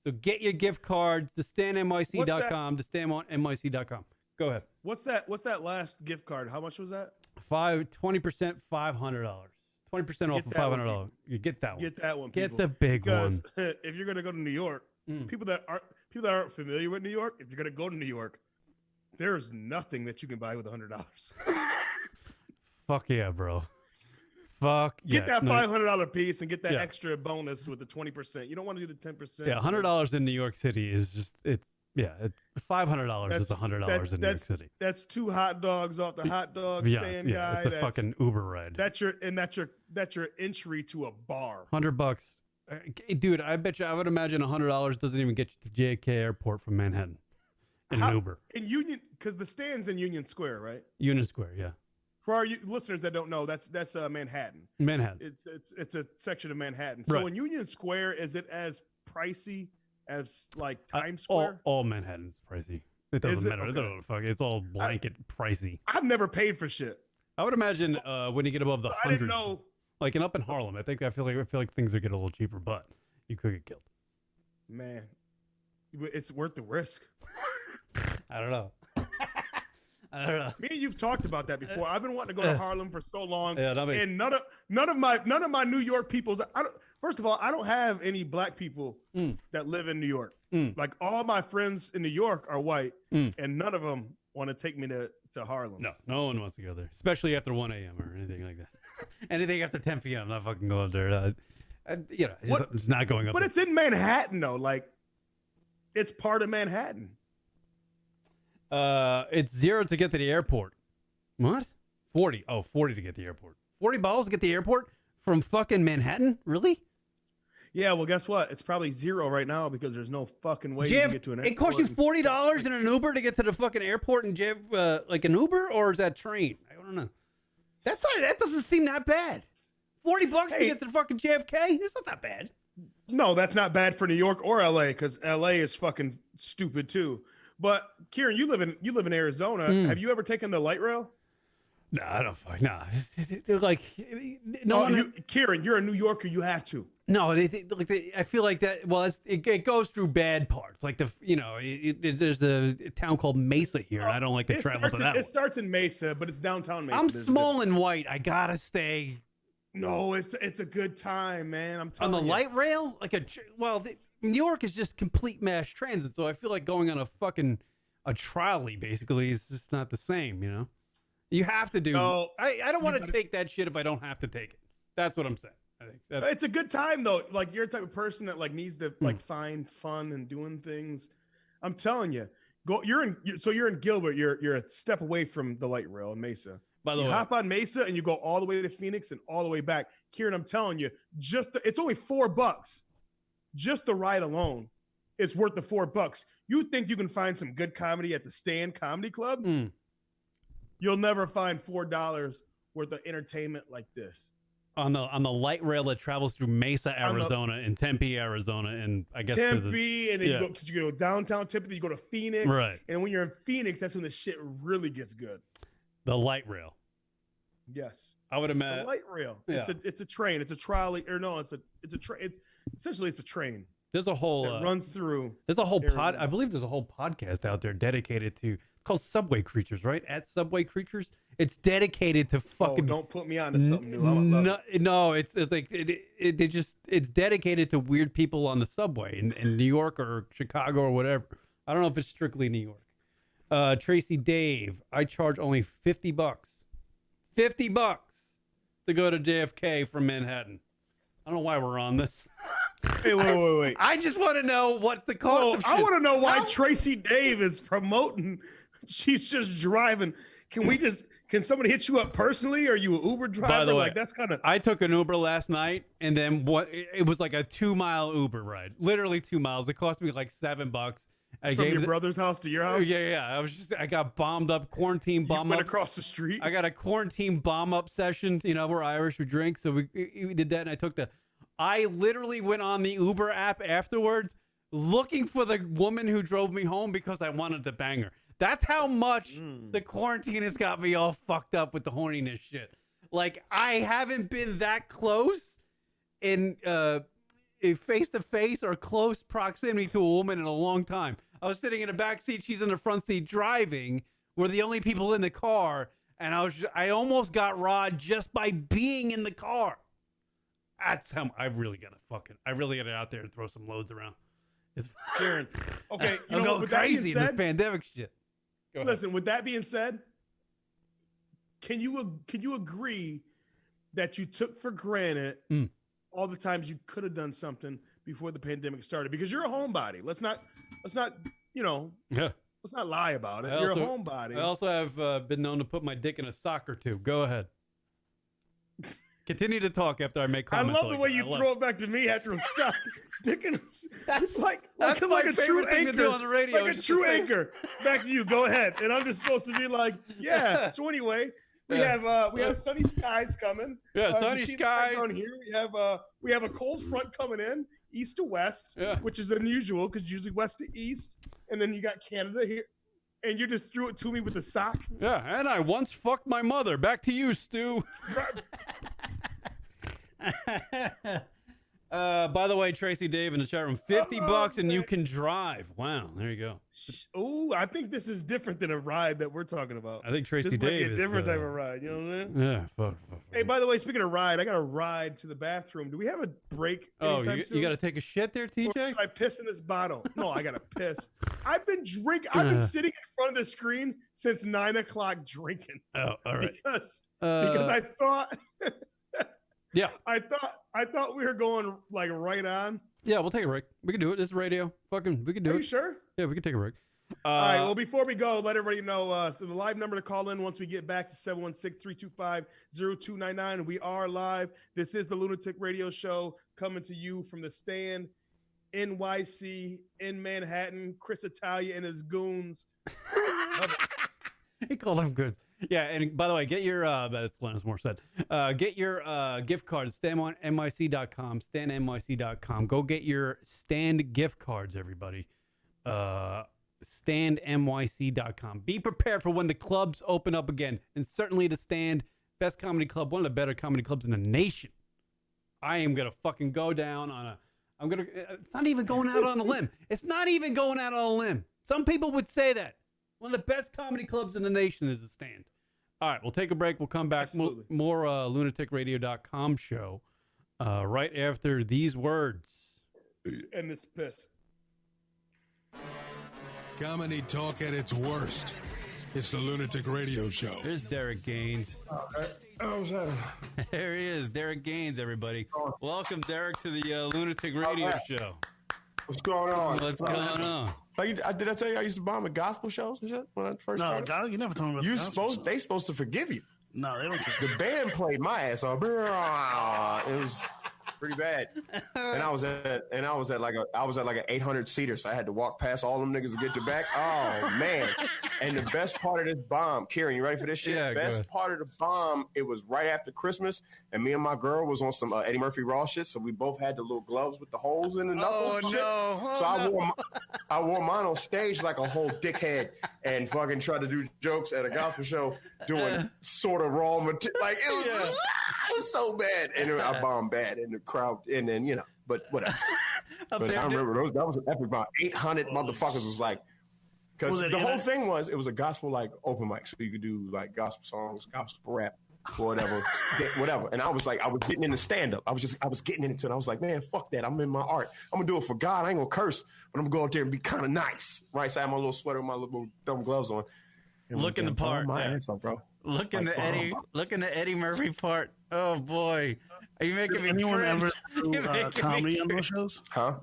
So get your gift cards to standnyc.com, to standnyc.com. Go ahead. What's that last gift card? How much was that? 20%, $500. 20% off of $500. You get that one. Get that one. Get the big one. Because if you're gonna go to New York, people that aren't familiar with New York, if you're gonna go to New York, there's nothing that you can buy with $100. Fuck yeah, bro. Fuck yeah. Get that $500 piece and get that extra bonus with the 20%. You don't want to do the 10%. Yeah, $100 in New York City is just it's $500 is $100 in New York City. That's 2 hot dogs off the hot dog stand guy. It's a fucking Uber ride. That's your entry to a bar. $100. Dude, I bet you I would imagine $100 doesn't even get you to JFK Airport from Manhattan in an Uber. In Union, because the stand's in Union Square, right? Union Square, yeah. For our listeners that don't know, that's Manhattan. Manhattan. It's a section of Manhattan. So in Union Square, is it as pricey as like Times Square? All Manhattan's pricey. It doesn't matter. Okay. It's all blanket pricey. I've never paid for shit. I would imagine when you get above the 100, I didn't know. Like up in Harlem, I feel like things are getting a little cheaper, but you could get killed. Man, it's worth the risk. I don't know. I don't know. Me and you've talked about that before. I've been wanting to go to Harlem for so long, and none of my New York peoples. First of all, I don't have any black people that live in New York. Like all my friends in New York are white, and none of them want to take me to Harlem. No one wants to go there, especially after 1 a.m. or anything like that. Anything after 10 p.m. I'm not fucking going there. It's not going up. But it's in Manhattan though. Like it's part of Manhattan. It's $0 to get to the airport. What? 40. Oh, 40 to get to the airport. $40 to get to the airport from fucking Manhattan? Really? Yeah, well, guess what? It's probably $0 right now because there's no fucking way you can get to an airport. It costs you $40 in an Uber to get to the fucking airport and like an Uber, or is that train? I don't know. That doesn't seem that bad. $40 to get to the fucking JFK? It's not that bad. No, that's not bad for New York or LA because LA is fucking stupid too. But Kieran, you live in Arizona. Have you ever taken the light rail? No, I don't fuck. No, they're like no. Kieran, you're a New Yorker. You have to. No, I feel like that. Well, it goes through bad parts. Like there's a town called Mesa here, and I don't like to travel to that. It starts in Mesa, but it's downtown Mesa. I'm small and white. I gotta stay. No, it's a good time, man. I'm telling you. On the light rail, New York is just complete mass transit, so I feel like going on a trolley basically is just not the same, you know? You have to do. No, I don't want to take that shit if I don't have to take it. That's what I'm saying. I think it's a good time though. Like you're the type of person that like needs to like find fun and doing things. I'm telling you, you're in Gilbert. You're a step away from the light rail in Mesa. By the way, hop on Mesa and you go all the way to Phoenix and all the way back. Kieran, I'm telling you, it's only $4. Just the ride alone, it's worth the $4. You think you can find some good comedy at the Stand Comedy Club? You'll never find $4 worth of entertainment like this. On the light rail that travels through Mesa, Arizona, and Tempe, Arizona, and I guess Tempe, and then you go downtown Tempe, then you go to Phoenix, right? And when you're in Phoenix, that's when the shit really gets good. The light rail. Yes. I would imagine the light rail. Yeah. It's a train. It's a trolley, or no, it's a train. Essentially it's a train. There's a whole that runs through. There's a whole I believe there's a whole podcast out there dedicated to. It's called Subway Creatures, right? At Subway Creatures. It's dedicated to fucking. Oh, don't put me on to something new. No, it's like it's dedicated to weird people on the subway in New York or Chicago or whatever. I don't know if it's strictly New York. Tracy Dave, I charge only $50. $50 to go to JFK from Manhattan. I don't know why we're on this. Hey, wait. I just want to know what the cost of shit. I want to know why Tracy Dave is promoting. She's just driving. Can somebody hit you up personally? Are you an Uber driver? By the way, that's kind of. I took an Uber last night, and then it was like a 2-mile Uber ride. Literally 2 miles. It cost me like $7. From your brother's house to your house? Yeah. I got bombed up, quarantine bomb up. Went across the street? I got a quarantine bomb up session. You know, we're Irish, we drink. So we did that, and I literally went on the Uber app afterwards looking for the woman who drove me home because I wanted to bang her. That's how much the quarantine has got me all fucked up with the horniness shit. Like, I haven't been that close in face-to-face or close proximity to a woman in a long time. I was sitting in the back seat. She's in the front seat driving. We're the only people in the car, and I almost got robbed just by being in the car. That's how I really got it out there and throw some loads around. It's Jaren, okay, I'm going crazy in this pandemic shit. Listen, with that being said, can you agree that you took for granted all the times you could have done something before the pandemic started? Because you're a homebody. Let's not let's not lie about it. You're a homebody. I also have been known to put my dick in a sock or two. Go ahead. Continue to talk after I make comments. I love the way you throw it back to me after a sock. Dick in a, that's my favorite thing to do on the radio. Like a true anchor. Back to you. Go ahead. And I'm just supposed to be like, yeah. So anyway, we have sunny skies coming. Yeah, sunny skies. On here, we have a cold front coming in, east to west, which is unusual because usually west to east. And then you got Canada here, and you just threw it to me with a sock. Yeah, and I once fucked my mother. Back to you, Stu. By the way, Tracy Dave in the chat room, $50 and you can drive. Wow, there you go. Oh, I think this is different than a ride that we're talking about. I think Tracy this Dave might be a different type of ride. You know what I'm saying? Yeah. Fuck. Hey, by the way, speaking of ride, I got a ride to the bathroom. Do we have a break? Oh, you got to take a shit there, TJ? Or should I piss in this bottle? No, I got to piss. I've been sitting in front of the screen since 9 o'clock drinking. Oh, all right. Because I thought. Yeah. I thought we were going like right on. Yeah, we'll take a break. We can do it. This is radio. Fucking, we can do it. Are you sure? Yeah, we can take a break. All right. Well, before we go, let everybody know the live number to call in once we get back to 716-325-0299. We are live. This is the Lunatic Radio Show coming to you from the Stand, NYC, in Manhattan. Chris Italia and his goons. He called them goons. Yeah, and by the way, get your that's Lennox Moore said. Get your gift cards, standnyc.com, standnyc.com. Go get your Stand gift cards, everybody. Standnyc.com. Be prepared for when the clubs open up again. And certainly the Stand, best comedy club, one of the better comedy clubs in the nation. I am gonna fucking go down on it's not even going out on a limb. It's not even going out on a limb. Some people would say that. One of the best comedy clubs in the nation is the Stand. All right, we'll take a break. We'll come back. More LunaticRadio.com show right after these words. And this piss. Comedy talk at its worst. It's the Lunatic Radio Show. There's Derek Gaines. There he is, Derek Gaines, everybody. Welcome, Derek, to the Lunatic Radio Show. What's going on? What's going on? Did I tell you I used to bomb at gospel shows and shit when I first started? No, you never told me about They supposed to forgive you. No, they don't care. The band played my ass off. It was pretty bad. And I was at like an 800 seater, so I had to walk past all them niggas to get to back. Oh man. And the best part of this bomb, Kieran, you ready for this shit? Yeah, best part of the bomb, it was right after Christmas, and me and my girl was on some Eddie Murphy Raw shit, so we both had the little gloves with the holes in the knuckles. I wore mine on stage like a whole dickhead and fucking tried to do jokes at a gospel show doing sort of raw material. Like it was so bad, and I bombed bad in the crowd, and then but whatever. But I remember that was an epic bomb. 800 motherfuckers was like. Because the whole thing was, it was a gospel like open mic, so you could do like gospel songs, gospel rap, or whatever. And I was getting into stand up. I was getting into it. I was like, man, fuck that. I'm in my art. I'm gonna do it for God. I ain't gonna curse, but I'm gonna go out there and be kind of nice, right? So I had my little sweater, with my little dumb gloves on. Looking the part, my ass off, bro. Looking the Eddie Murphy part. Oh boy. Are you making me anyone ever do comedy on those shows? Huh?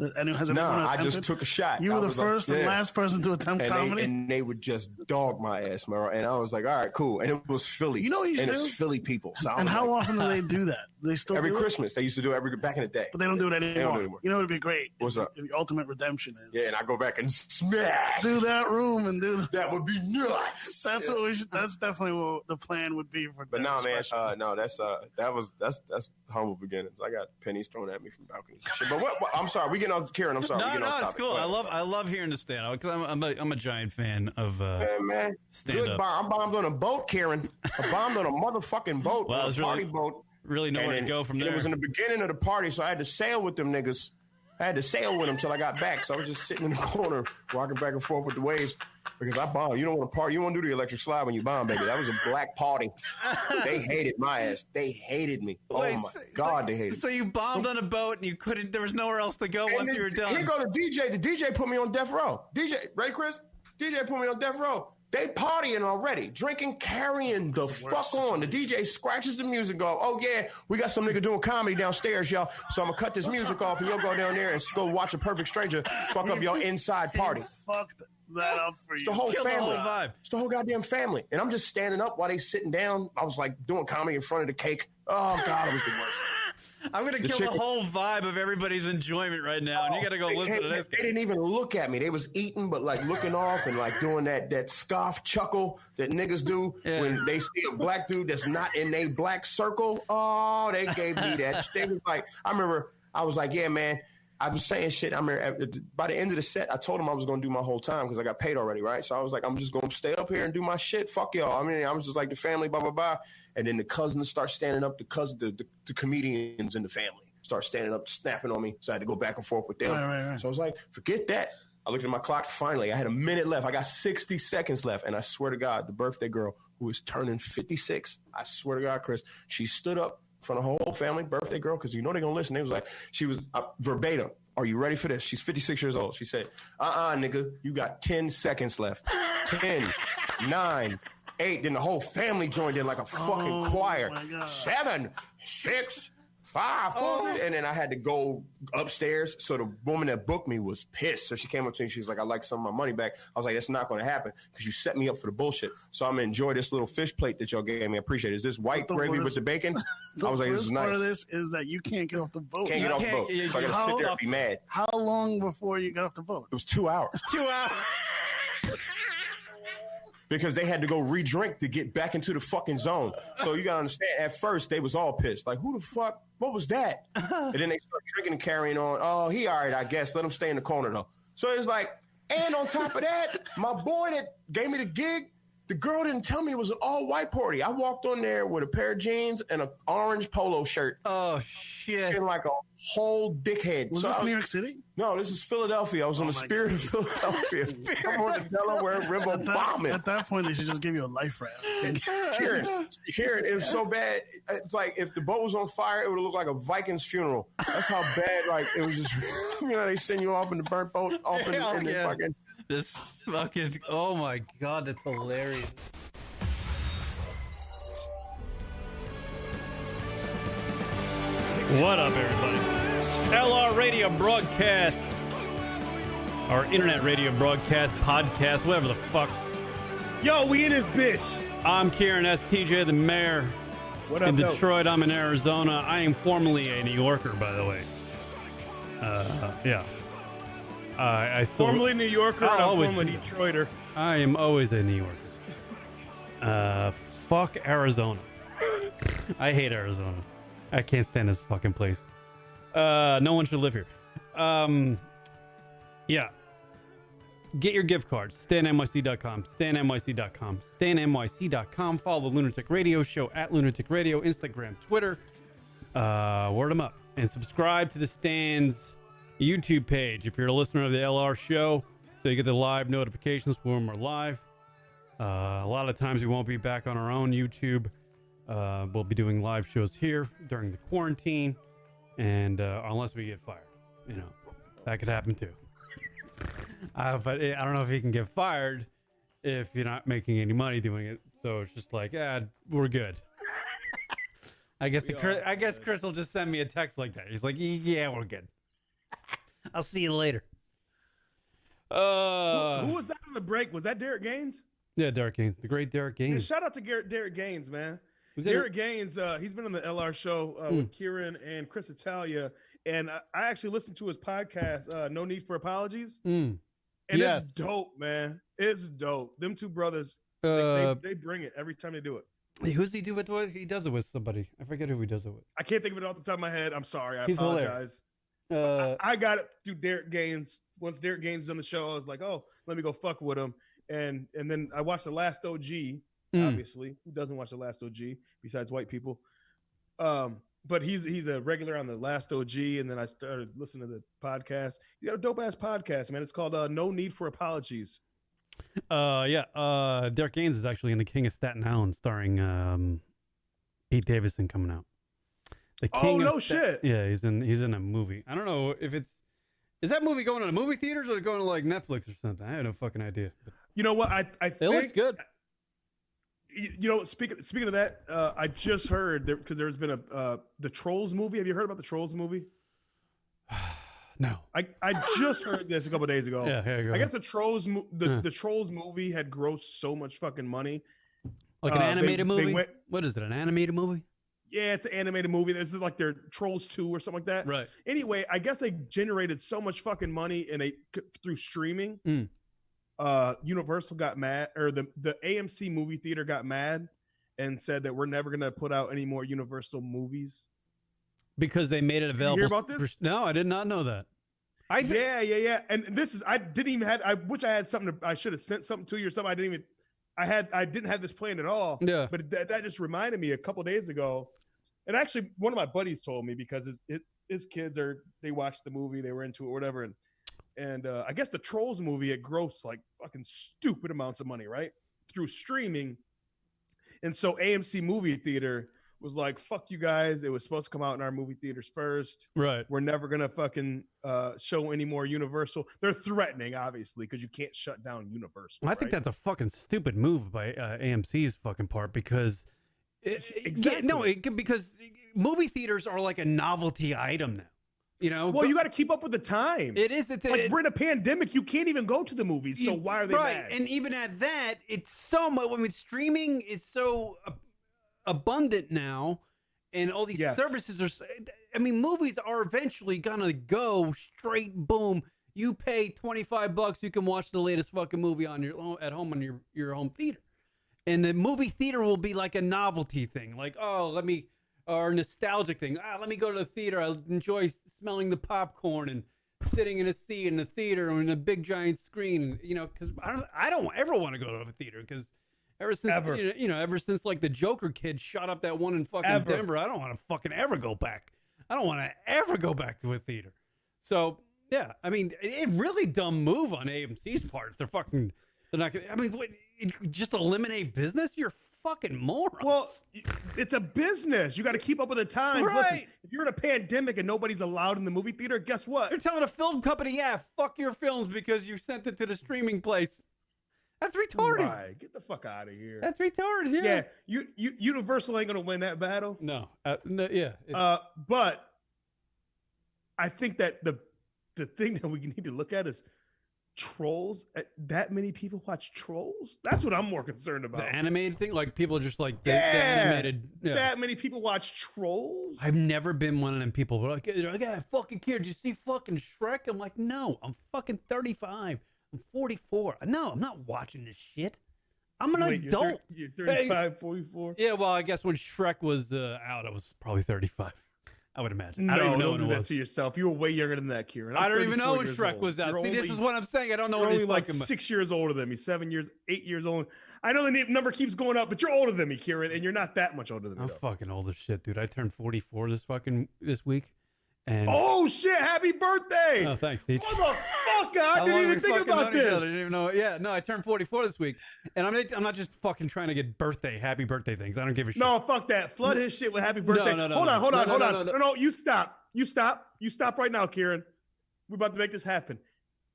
Nah, I just took a shot. You were the first and last person to attempt comedy? And they would just dog my ass, man. And I was like, all right, cool. And it was Philly. You know what you should do? It's Philly people. So and how often do they do that? They still every do Christmas. They used to do it back in the day. But they don't do it anymore. They don't do it anymore. You know what would be great? What's up? The ultimate redemption is. Yeah, and I go back and smash. Do that room and do that would be nuts. That's what we should. That's definitely what the plan would be for. But no, man. That's humble beginnings. I got pennies thrown at me from balconies. But what? I'm sorry. We getting off, Karen. I'm sorry. No, it's cool. I love hearing the stand up because I'm a giant fan of man. Stand up. I bombed on a boat, Karen. I bombed on a motherfucking boat. Well, a party boat. Really nowhere to go from there. It was in the beginning of the party, so I had to sail with them niggas. I had to sail with them till I got back. So I was just sitting in the corner, rocking back and forth with the waves because I bombed. You don't want to party. You want to do the electric slide when you bomb, baby. That was a black party. They hated my ass. They hated me. Wait, oh my God, they hated me. So you bombed on a boat and you couldn't. There was nowhere else to go once you were done. Here go the DJ. The DJ put me on death row. DJ, ready, Chris? DJ put me on death row. They partying already, drinking, carrying the fuck on. The DJ scratches the music off. Oh, yeah, we got some nigga doing comedy downstairs, y'all. So I'm going to cut this music off, and you'll go down there and go watch A Perfect Stranger fuck up your inside party. Fucked that up for you. It's the whole Kill the family. whole vibe. It's the whole goddamn family. And I'm just standing up while they sitting down. I was like doing comedy in front of the cake. Oh, God, it was the worst. I'm going to kill the whole vibe of everybody's enjoyment right now, and you got to go listen to this. They didn't even look at me. They was eating, but like looking off and like doing that scoff chuckle that niggas do when they see a black dude that's not in a black circle. Oh, they gave me that. They was like, I remember I was like, yeah, man. I was saying shit. I remember by the end of the set, I told them I was going to do my whole time because I got paid already, right? So I was like, I'm just going to stay up here and do my shit. Fuck y'all. I mean, I was just like the family, blah, blah, blah. And then the cousins start standing up. The comedians in the family start standing up, snapping on me. So I had to go back and forth with them. Right. So I was like, forget that. I looked at my clock. Finally, I had a minute left. I got 60 seconds left. And I swear to God, the birthday girl who is turning 56, I swear to God, Chris, she stood up in front of her whole family, birthday girl, because you know they're going to listen. They was like, she was verbatim. Are you ready for this? She's 56 years old. She said, nigga, you got 10 seconds left. 10, 9, 8. Then the whole family joined in like a fucking choir. 7, 6, 5, 4. And then I had to go upstairs. So the woman that booked me was pissed. So she came up to me. She was like, I'd like some of my money back. I was like, that's not going to happen because you set me up for the bullshit. So I'm going to enjoy this little fish plate that y'all gave me. I appreciate it. Is this white gravy with the bacon? I was like, this is nice. Part of this is that you can't get off the boat. Can't get off the boat. So I got to sit there and be mad. How long before you got off the boat? It was 2 hours. 2 hours. Because they had to go re-drink to get back into the fucking zone. So you got to understand, at first, they was all pissed. Like, who the fuck? What was that? And then they start drinking and carrying on. Oh, he all right, I guess. Let him stay in the corner, though. So it's like, and on top of that, my boy that gave me the gig, the girl didn't tell me it was an all-white party. I walked on there with a pair of jeans and an orange polo shirt. Oh, shit. Looking like a whole dickhead. Was this New York City? No, this is Philadelphia. I was on the Spirit of Philadelphia. I'm on the Delaware River bombing. At that point, they should just give you a life raft. Here, it was so bad. It's like if the boat was on fire, it would look like a Viking's funeral. That's how bad, like, it was just, they send you off in the burnt boat, off in the fucking... This fucking, oh my God, that's hilarious. What up, everybody? LR Radio broadcast, our internet radio broadcast, podcast, whatever the fuck. Yo, we in this bitch. I'm Kieran S. TJ, the mayor. What up, in Detroit, I'm in Arizona. I am formerly a New Yorker, by the way. Yeah. I still formerly New Yorker, I'm formerly Detroiter. I am always a New Yorker. Fuck Arizona. I hate Arizona. I can't stand this fucking place. No one should live here. Yeah. Get your gift cards. StanNYC.com. StanNYC.com. StanNYC.com. Follow the Lunatic Radio Show at Lunatic Radio, Instagram, Twitter. Word them up. And subscribe to the Stan's YouTube page if you're a listener of the LR show, so you get the live notifications when we're live. A lot of times we won't be back on our own YouTube. We'll be doing live shows here during the quarantine, and unless we get fired, that could happen too. But I don't know if you can get fired if you're not making any money doing it. So it's just like, we're good. I guess Chris will just send me a text like that. He's like, yeah, we're good. I'll see you later. Who was that on the break? Was that Derek Gaines? Yeah, Derek Gaines, the great Derek Gaines. Yeah, shout out to Derek Gaines, man. Derek Gaines, he's been on the LR show with Kieran and Chris Italia, and I actually listened to his podcast, No Need for Apologies, and it's dope, man. It's dope. Them two brothers, they bring it every time they do it. Hey, who's he do it with? He does it with somebody. I forget who he does it with. I can't think of it off the top of my head. I'm sorry. I He's apologize. Hilarious. I got it through Derek Gaines. Once Derek Gaines was on the show, I was like, oh, let me go fuck with him. And then I watched The Last OG, obviously. Who doesn't watch The Last OG besides white people? but he's a regular on the Last OG, and then I started listening to the podcast. He's got a dope ass podcast, man. It's called No Need for Apologies. Derek Gaines is actually in The King of Staten Island, starring Pete Davidson coming out. The King of shit. Yeah, he's in a movie. I don't know if is that movie going to the movie theaters or going to like Netflix or something? I have no fucking idea. You know what? I think It looks good. You know, speaking of that, I just heard because there's been the Trolls movie. Have you heard about the Trolls movie? No. I just heard this a couple days ago. Yeah, I guess the Trolls movie had grossed so much fucking money. Like an animated movie? went, What is it? An animated movie? Yeah, it's an animated movie. This is like their Trolls 2 or something like that. Right. Anyway, I guess they generated so much fucking money and they through streaming. Universal got mad, or the AMC movie theater got mad and said that we're never going to put out any more Universal movies. Because they made it available. Did you hear about this? No, I did not know that. Yeah. And this is, I didn't even have, I wish I had something I should have sent something to you or something. I didn't have this planned at all. Yeah. But that just reminded me a couple days ago. And actually, one of my buddies told me because his kids they watched the movie, they were into it or whatever. And I guess the Trolls movie, it grossed like fucking stupid amounts of money, right? Through streaming. And so AMC movie theater was like, fuck you guys. It was supposed to come out in our movie theaters first. Right. We're never going to fucking show any more Universal. They're threatening, obviously, because you can't shut down Universal. I think that's a fucking stupid move by AMC's fucking part because because movie theaters are like a novelty item now. You know, well, you got to keep up with the time. It is. We're in a pandemic. You can't even go to the movies. So why are they mad? And even at that, it's so much. I mean, streaming is so abundant now, and all these services are. I mean, movies are eventually gonna go straight boom. You pay $25, you can watch the latest fucking movie on at home on your home theater. And the movie theater will be like a novelty thing, like or a nostalgic thing. Let me go to the theater. I enjoy smelling the popcorn and sitting in a seat in the theater or in a big giant screen. You know, because I don't ever want to go to a theater because ever since like the Joker kid shot up that one in fucking Denver, I don't want to fucking ever go back. I don't want to ever go back to a theater. So yeah, I mean, it really dumb move on AMC's part. They're not gonna. I mean, just eliminate business? You're fucking morons. Well, it's a business. You got to keep up with the times. Right. Listen, if you're in a pandemic and nobody's allowed in the movie theater, guess what? You're telling a film company, fuck your films because you sent it to the streaming place. That's retarded. Right. Get the fuck out of here. That's retarded. Yeah. Universal ain't gonna win that battle. No. But I think that the thing that we need to look at is Trolls. That many people watch Trolls? That's what I'm more concerned about. The animated thing, like people just like the animated. Yeah. That many people watch Trolls? I've never been one of them people. But like, I got a fucking kid. Did you see fucking Shrek? I'm like, no. I'm fucking 35. I'm 44. No, I'm not watching this shit. I'm an adult. You're 35, 44? Yeah, well, I guess when Shrek was out, I was probably 35. I would imagine. No, I don't even know don't do that to yourself. You were way younger than that, Kieran. I don't even know when Shrek was out. See, this is what I'm saying. I don't know when he's only like 6 years older than me, 7 years, 8 years old. I know the number keeps going up, but you're older than me, Kieran, and you're not that much older than me. I'm fucking old as shit, dude. I turned 44 this week. And oh shit! Happy birthday! Oh, thanks, Teach. Motherfucker! I didn't even think about this. I didn't even know. Yeah, no, I turned 44 this week, and I'm not just fucking trying to get happy birthday things. I don't give a shit. No, fuck that. Flood his shit with happy birthday. No, hold on. No, you stop. You stop right now, Kieran. We're about to make this happen.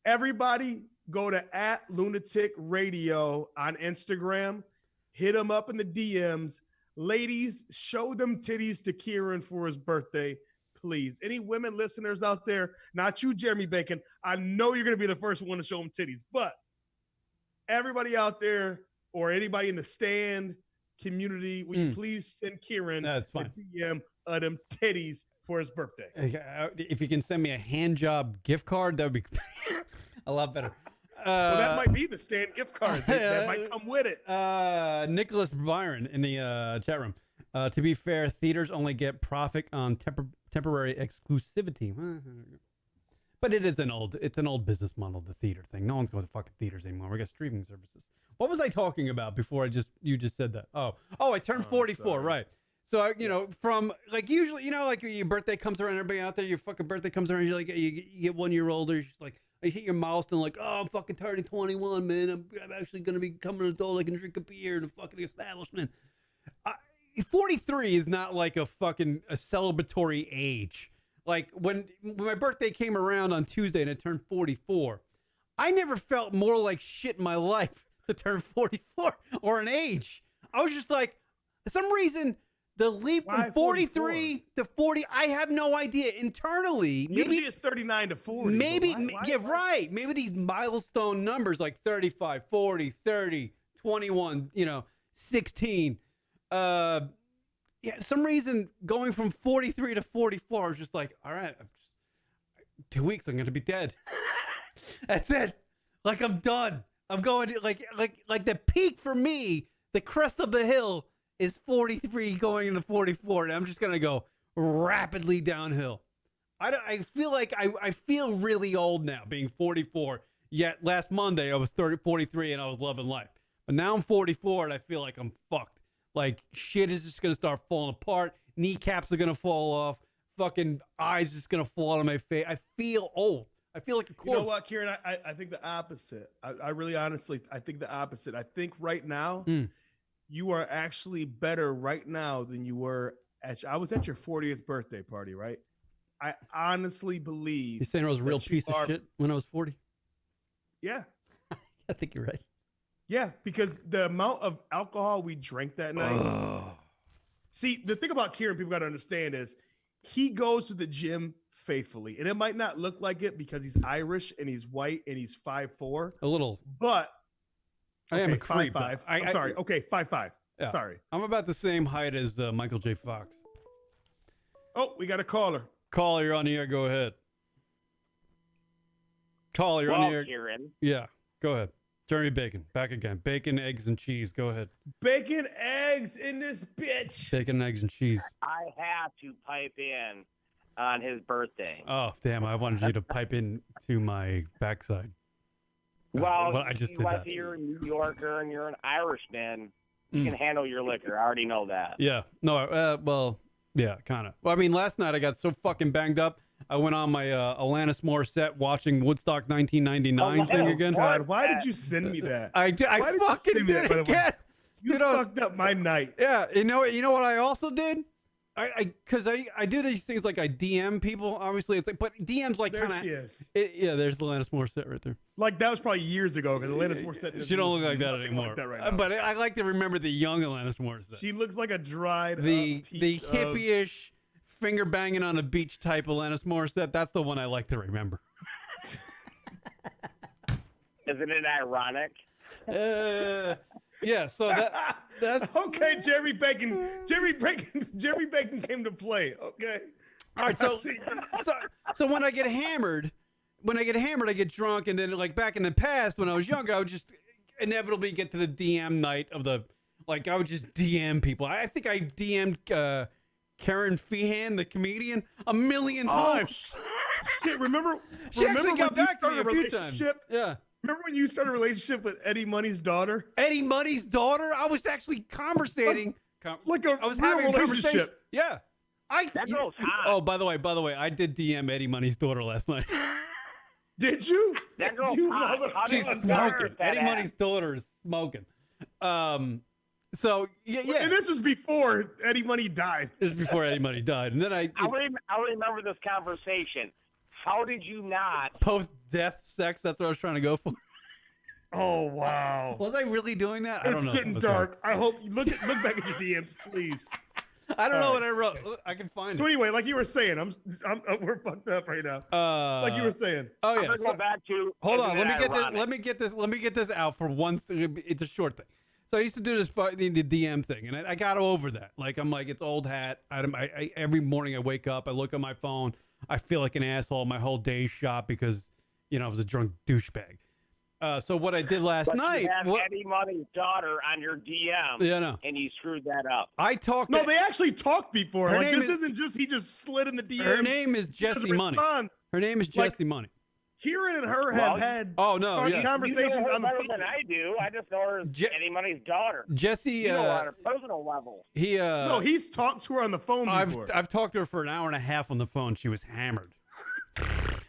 Everybody, go to @LunaticRadio on Instagram. Hit him up in the DMs. Ladies, show them titties to Kieran for his birthday. Please. Any women listeners out there, not you, Jeremy Bacon, I know you're going to be the first one to show them titties, but everybody out there or anybody in the stand community, will you please send Kieran a DM of them titties for his birthday? If you can send me a hand job gift card, that would be a lot better. Well, that might be the stand gift card. That might come with it. Nicholas Byron in the chat room. To be fair, theaters only get profit on temporary exclusivity. But it's an old business model, the theater thing. No one's going to fucking theaters anymore. We got streaming services. What was I talking about before you just said that? Oh, I turned 44, right. So I, from like usually, like your birthday comes around, everybody out there, your fucking birthday comes around, you're like, you get 1 year older, you're just like, I hit your milestone, like, oh, I'm fucking turning 21, man. I'm actually gonna become an adult. I can drink a beer in a fucking establishment. 43 is not like a celebratory age. Like when my birthday came around on Tuesday and I turned 44, I never felt more like shit in my life to turn 44 or an age. I was just like, for some reason, the leap from 43 to 40, I have no idea. Internally, maybe it's 39 to 40. Maybe, right. Maybe these milestone numbers like 35, 40, 30, 21, 16. Some reason going from 43 to 44, I was just like, all right, 2 weeks, I'm going to be dead. That's it. Like, I'm done. I'm going to, like the peak for me, the crest of the hill is 43 going into 44, and I'm just going to go rapidly downhill. I feel like I feel really old now being 44, yet last Monday I was 43 and I was loving life. But now I'm 44 and I feel like I'm fucked. Like, shit is just going to start falling apart. Kneecaps are going to fall off. Fucking eyes just going to fall out of my face. I feel old. I feel like a corpse. You know what, Kieran? I think the opposite. I really honestly, I think the opposite. I think right now, you are actually better right now than you were I was at your 40th birthday party, right? I honestly believe. You're saying I was a real piece of shit when I was 40? Yeah. I think you're right. Yeah, because the amount of alcohol we drank that night. See, the thing about Kieran, people got to understand is he goes to the gym faithfully. And it might not look like it because he's Irish and he's white and he's 5'4". A little. But I am a creep. 5'5". I'm sorry. Okay, 5'5". Yeah. Sorry. I'm about the same height as Michael J. Fox. Oh, we got a caller. Caller, you're on the air. Go ahead. Caller, you're on the air. Kieran. Yeah, go ahead. Jeremy Bacon, back again. Bacon, eggs, and cheese. Go ahead. Bacon, eggs in this bitch. Bacon, eggs, and cheese. I have to pipe in on his birthday. Oh, damn. I wanted you to pipe in to my backside. Well, I just did that. You're a New Yorker and you're an Irishman. You can handle your liquor. I already know that. Yeah. No, well, yeah, kind of. Well, I mean, last night I got so fucking banged up. I went on my Alanis Morissette watching Woodstock 1999 thing again. God, why did you send me that? I fucking did it again. You fucked up my night. Yeah, you know what I also did? Because I do these things like I DM people. Obviously, it's like, but DM's like kind of. There she is. Yeah, there's Alanis Morissette right there. Like that was probably years ago because Alanis Morissette. She don't look like that anymore. Like that right now. But I like to remember the young Alanis Morissette. She looks like a dried the piece hippie-ish, finger banging on a beach type Alanis Morissette. That's the one I like to remember. Isn't it ironic? Yeah, so that's okay. Jerry Bacon came to play. Okay. All right, so when I get hammered, I get drunk, and then like back in the past when I was younger, I would just inevitably get to the DM night of the I would just DM people. I think I DM'd Karen Feehan, the comedian, 1 million times. Shit, remember she actually got back to me a few times. Yeah. Remember when you started a relationship with Eddie Money's daughter? Eddie Money's daughter? I was actually conversating. I was having a conversation. Yeah. That girl's hot. Oh, by the way, I did DM Eddie Money's daughter last night. Did you? That girl's hot. She's smoking. Eddie Money's daughter is smoking. So yeah. And this was before Eddie Money died. This was before Eddie Money died, and then I remember this conversation. How did you not post-death sex? That's what I was trying to go for. Oh wow! Was I really doing that? I don't know. It's getting dark. I hope you look back at your DMs, please. I don't know what I wrote. I can find it. So anyway, like you were saying, we're fucked up right now. Like you were saying. Oh yeah. I'm gonna go back to. Hold on. Let me get this out for once. It's a short thing. So I used to do this the DM thing, and I got over that. Like I'm like, it's old hat. I every morning I wake up, I look at my phone. I feel like an asshole. My whole day's shot because, I was a drunk douchebag. So what I did last night. You have Eddie Money's daughter on your DM. Yeah, no. And you screwed that up. I talked. No, they actually talked before. Her like name this isn't just he just slid in the DM. Her name is Jessie Money. Her name is Jessie Money. Kieran and her have had conversations on the better phone. than I do. I just know her as Eddie Money's daughter. Jesse, you know, on a personal level. No, he's talked to her on the phone before. I've talked to her for an hour and a half on the phone. She was hammered.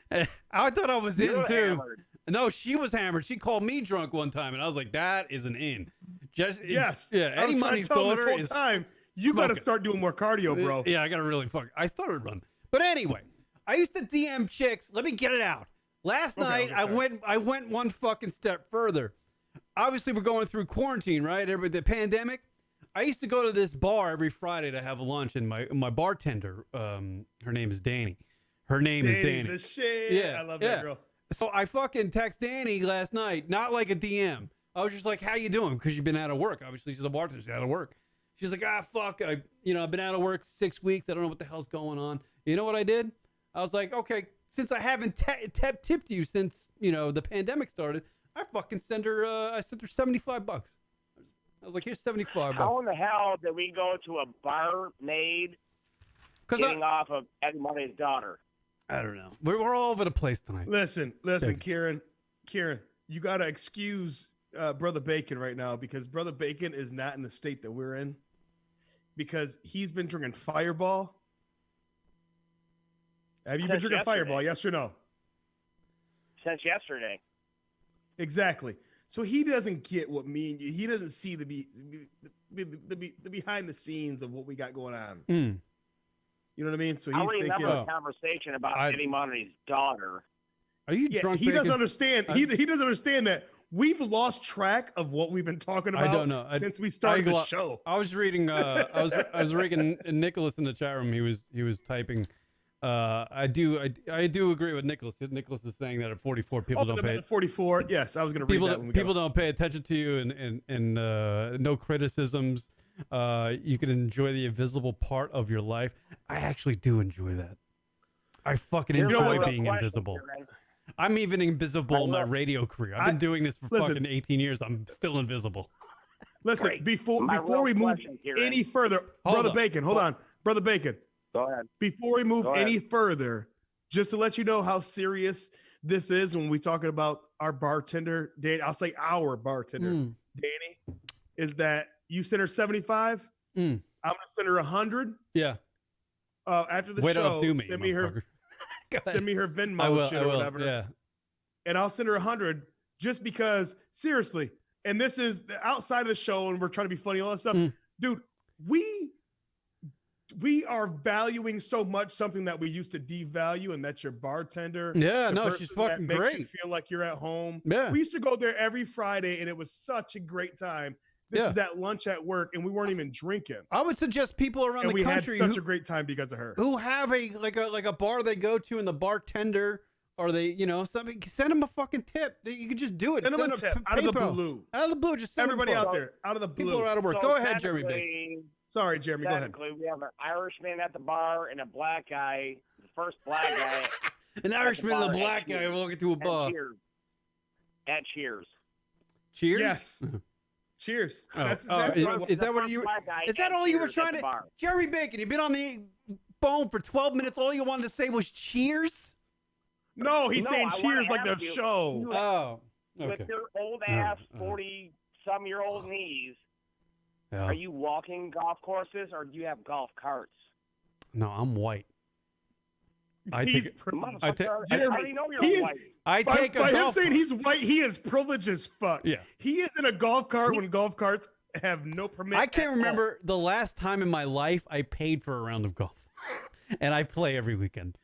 I thought I was in too. Hammered. No, she was hammered. She called me drunk one time, and I was like, "That is an in." Yes. Yeah. Eddie Money's daughter this whole is time. You got to start doing more cardio, bro. Yeah, I got to really fuck. I started running, but anyway, I used to DM chicks. Let me get it out. Last night, I went one fucking step further. Obviously, we're going through quarantine, right? The pandemic. I used to go to this bar every Friday to have lunch, and my bartender, her name is Danny. Her name is Danny. The shit. Yeah, I love that girl. So I fucking text Danny last night, not like a DM. I was just like, "How you doing?" Because you've been out of work. Obviously, she's a bartender. She's out of work. She's like, fuck. I've been out of work 6 weeks. I don't know what the hell's going on. You know what I did? I was like, okay, since I haven't tipped you since, the pandemic started, I fucking sent her $75. I was like, here's $75. How in the hell did we go to a barmaid getting off of Eddie Money's daughter? I don't know. We're all over the place tonight. Listen, Kieran, you got to excuse Brother Bacon right now because Brother Bacon is not in the state that we're in because he's been drinking Fireball. Have you been drinking Fireball? Yes or no? Since yesterday. Exactly. So he doesn't get what he doesn't see the behind the scenes of what we got going on. Mm. You know what I mean? So I he's thinking remember a conversation about Eddie Money's daughter. Are you drunk? He doesn't understand. He doesn't understand that we've lost track of what we've been talking about. I don't know. Since we started the show. I was reading. I was reading Nicholas in the chat room. He was typing. I do agree with Nicholas. Nicholas is saying that at 44 people don't pay. 44. Yes, I was going to read that. People don't pay attention to you, and no criticisms. You can enjoy the invisible part of your life. I actually do enjoy that. I fucking enjoy being invisible. I'm even invisible in my radio career. I've been doing this for fucking 18 years. I'm still invisible. Listen, before we move any further, Brother Bacon, hold on. Brother Bacon. Go ahead. Before we move any further, just to let you know how serious this is when we talking about our bartender, Danny, I'll say our bartender, Danny, is that you sent her 75. I'm gonna send her 100. Yeah. After the show, send me her Venmo shit or whatever. Yeah. And I'll send her 100 just because, seriously. And this is outside of the show, and we're trying to be funny, all that stuff, dude. We are valuing so much something that we used to devalue, and that's your bartender. Yeah, no, she's fucking makes great. You feel like you're at home. Yeah, we used to go there every Friday, and it was such a great time. This is at lunch at work, and we weren't even drinking. I would suggest people around the country we had such a great time because of her, who have a bar they go to, and the bartender or they something, send them a fucking tip. You could just do it. Send them a tip out of the blue. Out of the blue, just send everybody out there out of the blue. People are out of work. Go ahead, Jeremy Big. Sorry, Jeremy, go ahead. We have an Irishman at the bar and a black guy, the first black guy. An Irishman and a black guy walking to a bar. At Cheers. Cheers? Yes. Cheers. Oh. Is that what you? Is that all you were trying to? Jerry Bacon, you've been on the phone for 12 minutes. All you wanted to say was cheers? No, he's saying cheers like the show. Oh. Okay. With your old ass, 40-some-year-old knees. Yeah. Are you walking golf courses or do you have golf carts? No, I'm white. I already know you're white. By him saying he's white, he is privileged as fuck. Yeah. He is in a golf cart when golf carts have no permit. I can't remember the last time in my life I paid for a round of golf. And I play every weekend.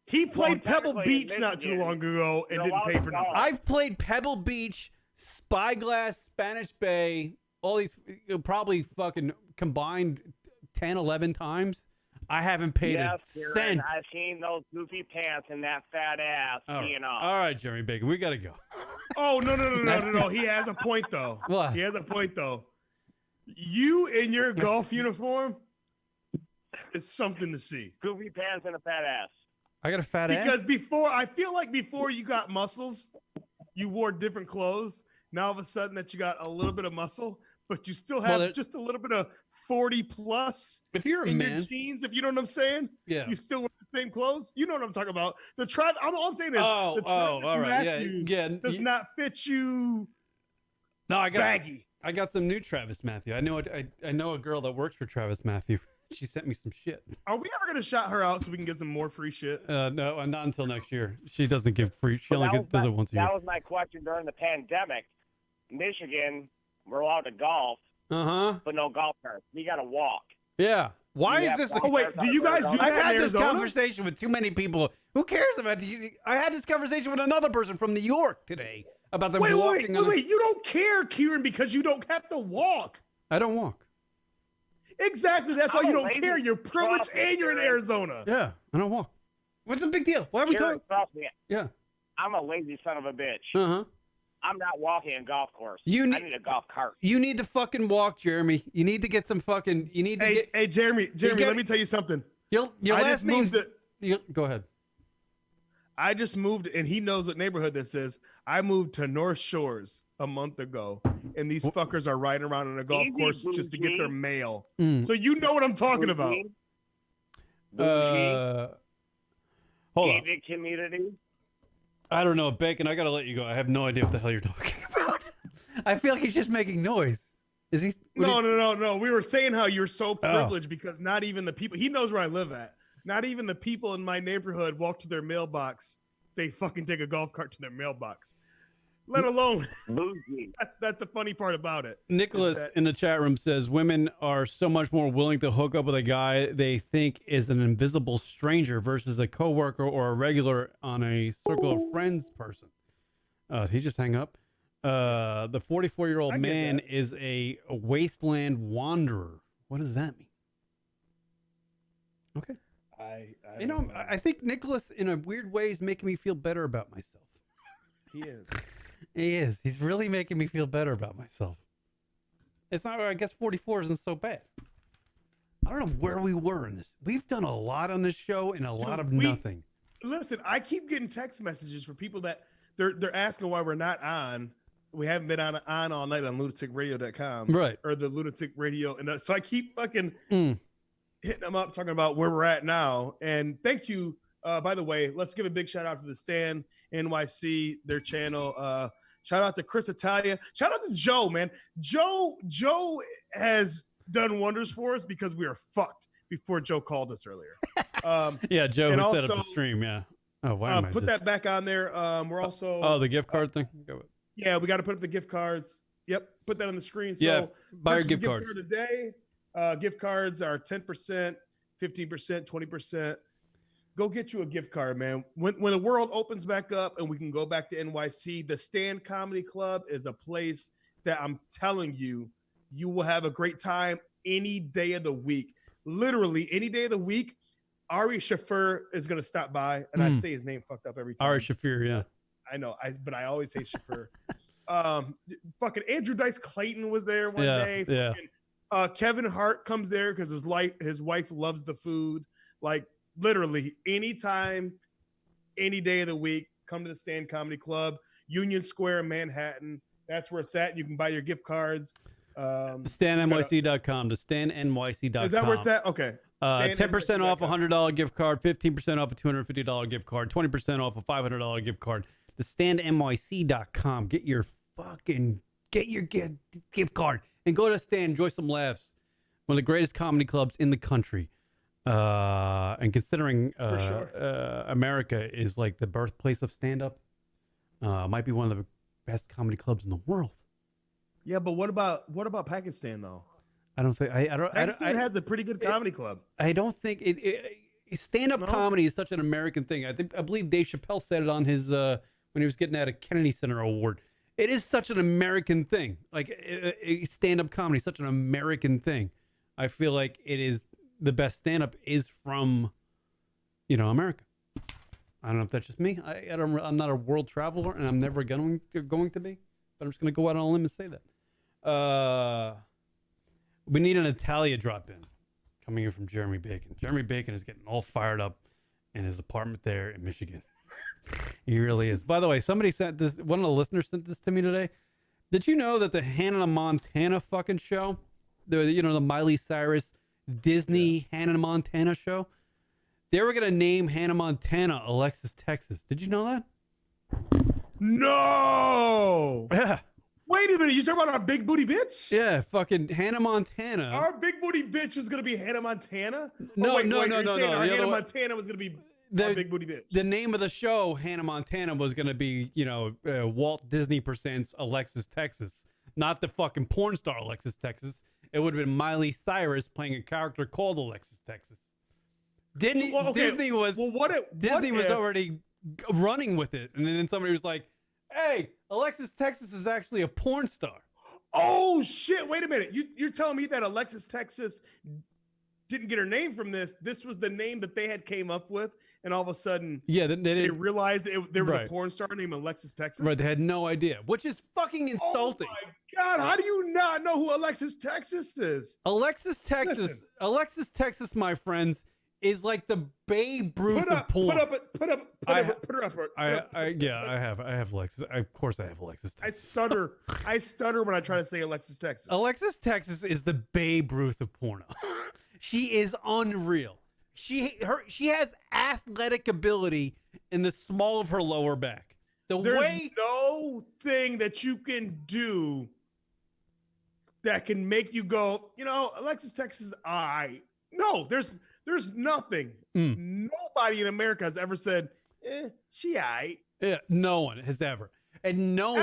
He played Pebble Beach not too long ago and didn't pay for nothing. I've played Pebble Beach, Spyglass, Spanish Bay, all these probably fucking combined 10, 11 times. I haven't paid a cent. I've seen those goofy pants and that fat ass. All right, Jeremy Bacon, we got to go. Oh, no. He has a point, though. What? He has a point, though. You in your golf uniform is something to see. Goofy pants and a fat ass. I got a fat ass? Because I feel like before you got muscles, you wore different clothes. Now all of a sudden that you got a little bit of muscle, but you still have just a little bit of 40 plus If you're a in man, your jeans, if you know what I'm saying, yeah. you still wear the same clothes. You know what I'm talking about. All I'm saying is the Travis all right, Matthews does yeah. not fit you. No, I got baggy. I got some new Travis Matthew. I know a girl that works for Travis Matthew. She sent me some shit. Are we ever gonna shout her out so we can get some more free shit? No, not until next year. She doesn't give free. She only does it once a year. That was my question during the pandemic. Michigan, we're allowed to golf, but no golf carts. You got to walk. Yeah. Why is this? Oh wait, do you guys do that I've in had this Arizona? conversation with too many people. Who cares about the? I had this conversation with another person from New York today about them walking. Wait! You don't care, Kieran, because you don't have to walk. I don't walk. Exactly. That's why you don't care. You're privileged Trust me, and you're in Kieran. Arizona. Yeah, I don't walk. What's the big deal? Why are we Kieran, talking? trust me, Yeah. I'm a lazy son of a bitch. Uh-huh. I'm not walking a golf course. You I need- need a golf cart. You need to fucking walk, Jeremy. You need to get some fucking. You need to Hey, get. hey, Jeremy, get- let me tell you something. Your I last just moved name's. it. Go ahead. I just moved, and he knows what neighborhood this is. I moved to North Shores a month ago, and these fuckers are riding around on a golf Easy, course just to get their bougie. mail. Mm. So you know what I'm talking about. Hold on. Gated community. I don't know, Bacon. I gotta let you go. I have no idea what the hell you're talking about. I feel like he's just making noise. Is he? No. We were saying how you're so privileged because not even the people. He knows where I live at. Not even the people in my neighborhood walk to their mailbox. They fucking take a golf cart to their mailbox. Let alone. Bougie. That's the funny part about it. Nicholas Is that- in the chat room says women are so much more willing to hook up with a guy they think is an invisible stranger versus a coworker or a regular on a circle of friends person. Did he just hang up? The 44-year-old I get man that. is a wasteland wanderer. What does that mean? Okay. I You don't know, I think Nicholas, in a weird way, is making me feel better about myself. he is. He is. He's really making me feel better about myself. It's not. I guess 44 isn't so bad. I don't know where we were in this. We've done a lot on this show and a lot of nothing. Listen, I keep getting text messages from people that they're asking why we're not on. We haven't been on all night on LunaticRadio.com. Right. Or the Lunatic Radio. And so I keep fucking hitting them up, talking about where we're at now. And thank you. By the way, let's give a big shout out to the Stan NYC, their channel. Shout out to Chris Italia. Shout out to Joe, man. Joe has done wonders for us because we were fucked before Joe called us earlier. Yeah, Joe and who set up also, the stream. Yeah. Oh, why am I put just... that back on there. We're also the gift card thing. Go with... Yeah, we got to put up the gift cards. Yep, put that on the screen. So Yeah, buy your purchase a gift card today. Gift cards are 10%, 15%, 20%. Go get you a gift card, man. When the world opens back up and we can go back to NYC, the Stand Comedy Club is a place that I'm telling you, you will have a great time any day of the week. Literally any day of the week. Ari Shafir is going to stop by, and I say his name fucked up every time. Ari Shafir, yeah. I know, but I always say Shafir. Fucking Andrew Dice Clayton was there one day. Yeah. Fucking, Kevin Hart comes there because his wife loves the food. Like literally anytime, any day of the week, come to the Stand Comedy Club, Union Square in Manhattan. That's where it's at. You can buy your gift cards. StanNYC.com. To StanNYC.com. Is that where it's at? Okay. 10% off a $100 gift card, 15% off a $250 gift card, 20% off a $500 gift card. The StanNYC.com. Get your gift card and go to Stan. Enjoy some laughs. One of the greatest comedy clubs in the country. And considering America is like the birthplace of stand-up, might be one of the best comedy clubs in the world. Yeah, but what about Pakistan though? I don't think Pakistan has a pretty good comedy club. I don't think stand-up comedy is such an American thing. I believe Dave Chappelle said it on his when he was getting at a Kennedy Center award. It is such an American thing. Like stand-up comedy is such an American thing. I feel like it is the best stand-up is from, America. I don't know if that's just me. I'm not a world traveler, and I'm never going to be. But I'm just going to go out on a limb and say that. We need an Italia drop-in coming in from Jeremy Bacon. Jeremy Bacon is getting all fired up in his apartment there in Michigan. He really is. By the way, somebody sent this. One of the listeners sent this to me today. Did you know that the Hannah Montana fucking show the Miley Cyrus Disney Hannah Montana show. They were gonna name Hannah Montana Alexis, Texas. Did you know that? No. Yeah. Wait a minute. You talking about our big booty bitch? Yeah, fucking Hannah Montana. Our big booty bitch was gonna be Hannah Montana? No. Hannah Montana was gonna be our big booty bitch. The name of the show, Hannah Montana, was gonna be, Walt Disney presents Alexis, Texas, not the fucking porn star Alexis, Texas. It would have been Miley Cyrus playing a character called Alexis, Texas. Disney was already running with it, and then somebody was like, "Hey, Alexis, Texas is actually a porn star." Oh shit! Wait a minute. You're telling me that Alexis, Texas didn't get her name from this? This was the name that they had came up with, and all of a sudden, they realized there was a porn star named Alexis, Texas. Right? They had no idea, which is fucking insulting. Oh my god! How do you not know who Alexis, Texas is? Alexis, Texas, my friends, is like the Babe Ruth of porn. Put her up. I have Alexis. Of course I have Alexis, Texas. I stutter when I try to say Alexis, Texas. Alexis, Texas is the Babe Ruth of porno. She is unreal. She has athletic ability in the small of her lower back. There's no thing that you can do that can make you go, Alexis, Texas, no, there's nothing. Nobody in America has ever said, she aight. Yeah, no one has ever. And no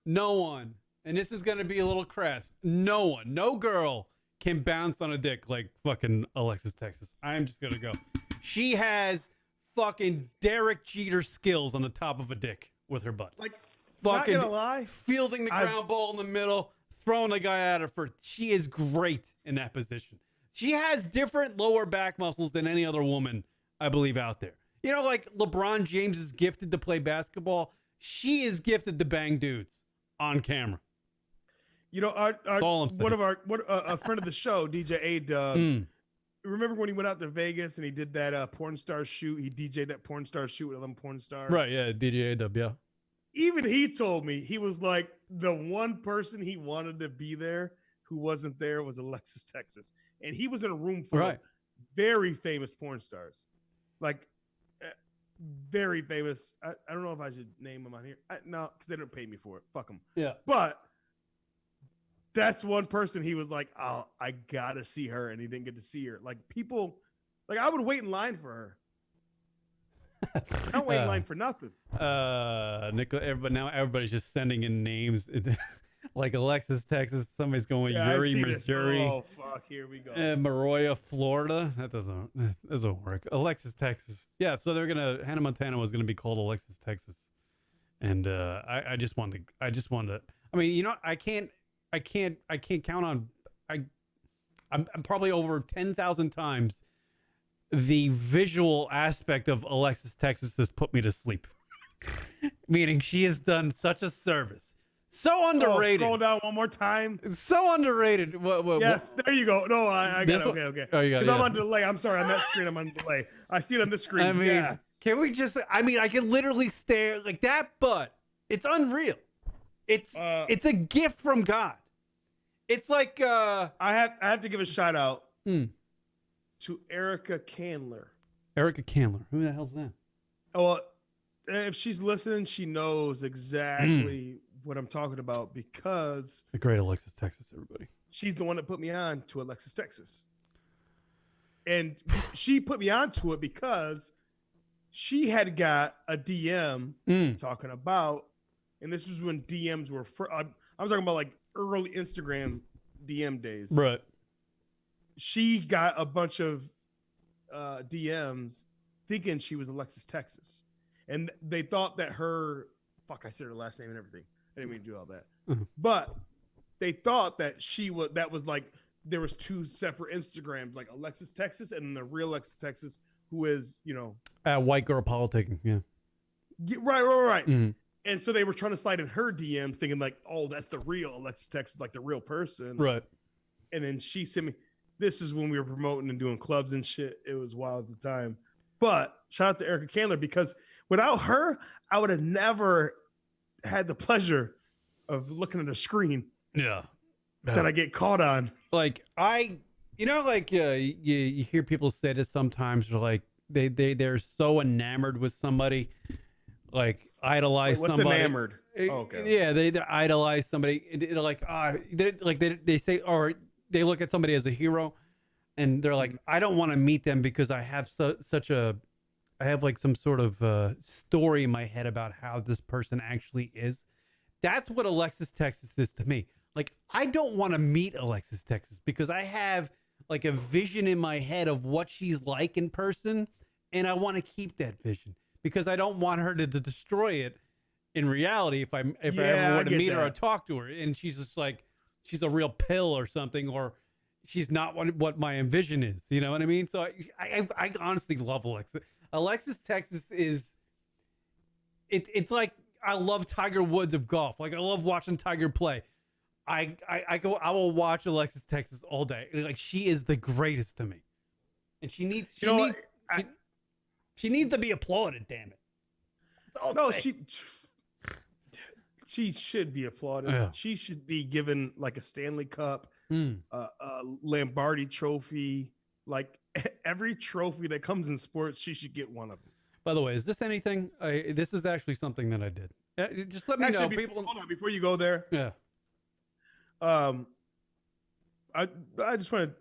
one, and this is going to be a little crass, no girl can bounce on a dick like fucking Alexis, Texas. I'm just going to go. She has fucking Derek Jeter skills on the top of a dick with her butt. Like, fucking not gonna lie, fielding the ground ball in the middle, throwing the guy out of first. She is great in that position. She has different lower back muscles than any other woman, I believe, out there. Like LeBron James is gifted to play basketball. She is gifted to bang dudes on camera. A friend of the show, DJ A-Dub, remember when he went out to Vegas and he did that porn star shoot? He DJ'd that porn star shoot with 11 porn stars. Right, yeah, DJ A-Dub, yeah. Even he told me, he was like, the one person he wanted to be there who wasn't there was Alexis, Texas. And he was in a room full of very famous porn stars. Like, very famous. I don't know if I should name them on here. No, because they don't pay me for it. Fuck them. Yeah. But that's one person he was like, oh, I got to see her. And he didn't get to see her. Like, people, like, I would wait in line for her. I don't wait in line for nothing. Nicola, but now everybody's just sending in names. Like Alexis, Texas. Somebody's going Yuri, Missouri. Oh, fuck. Here we go. Maroya, Florida. That doesn't work. Alexis, Texas. Yeah, so Hannah Montana was gonna be called Alexis, Texas. And I just wanted to. I mean, I can't count on. I'm probably over 10,000 times. The visual aspect of Alexis, Texas has put me to sleep. Meaning she has done such a service. So underrated. Scroll down one more time. So underrated. Yes, there you go. No, I got it. Okay. Oh, you got it. I'm on delay. I'm sorry. On that screen, I'm on delay. I see it on this screen. I mean, yes. Can we just? I mean, I can literally stare like that, but it's unreal. It's a gift from God. It's like I have to give a shout out to Erica Candler. Erica Candler. Who the hell's that? Oh, if she's listening, she knows exactly what I'm talking about because the great Alexis, Texas, everybody. She's the one that put me on to Alexis, Texas. And she put me on to it because she had got a DM talking about, and this was when DMs were, I'm talking about like early Instagram DM days. Right. She got a bunch of DMs thinking she was Alexis, Texas. And they thought that I said her last name and everything. I didn't mean to do all that. But they thought that that was like, there was two separate Instagrams, like Alexis, Texas, and the real Alexis, Texas, who is, white girl politicking. Yeah. Right. Mm-hmm. And so they were trying to slide in her DMs thinking like, oh, that's the real Alexis, Texas, like the real person. Right. And then she sent me, this is when we were promoting and doing clubs and shit. It was wild at the time. But shout out to Erica Candler because without her, I would have never had the pleasure of looking at a screen. Yeah. that I get caught on. Like you hear people say this sometimes. They're like they're so enamored with somebody, like idolize What's somebody. enamored? Okay. Yeah, they idolize somebody. They're like they say, or they look at somebody as a hero, and they're like, I don't want to meet them because I have I have like some sort of story in my head about how this person actually is. That's what Alexis Texas is to me. Like, I don't want to meet Alexis Texas because I have like a vision in my head of what she's like in person, and I want to keep that vision because I don't want her to destroy it in reality if I ever were to meet her or talk to her, and she's just like she's a real pill or something, or she's not what my envision is. You know what I mean? So I honestly love Alexis. Alexis Texas is it's like I love Tiger Woods of golf. Like I love watching Tiger play. I will watch Alexis Texas all day. Like she is the greatest to me. And she needs to be applauded, damn it. No, she should be applauded. Yeah. She should be given like a Stanley Cup, a Lombardi trophy, like every trophy that comes in sports, she should get one of them. By the way, is this anything? This is actually something that I did. Just let me know. Hold on, before you go there. Yeah. I just want to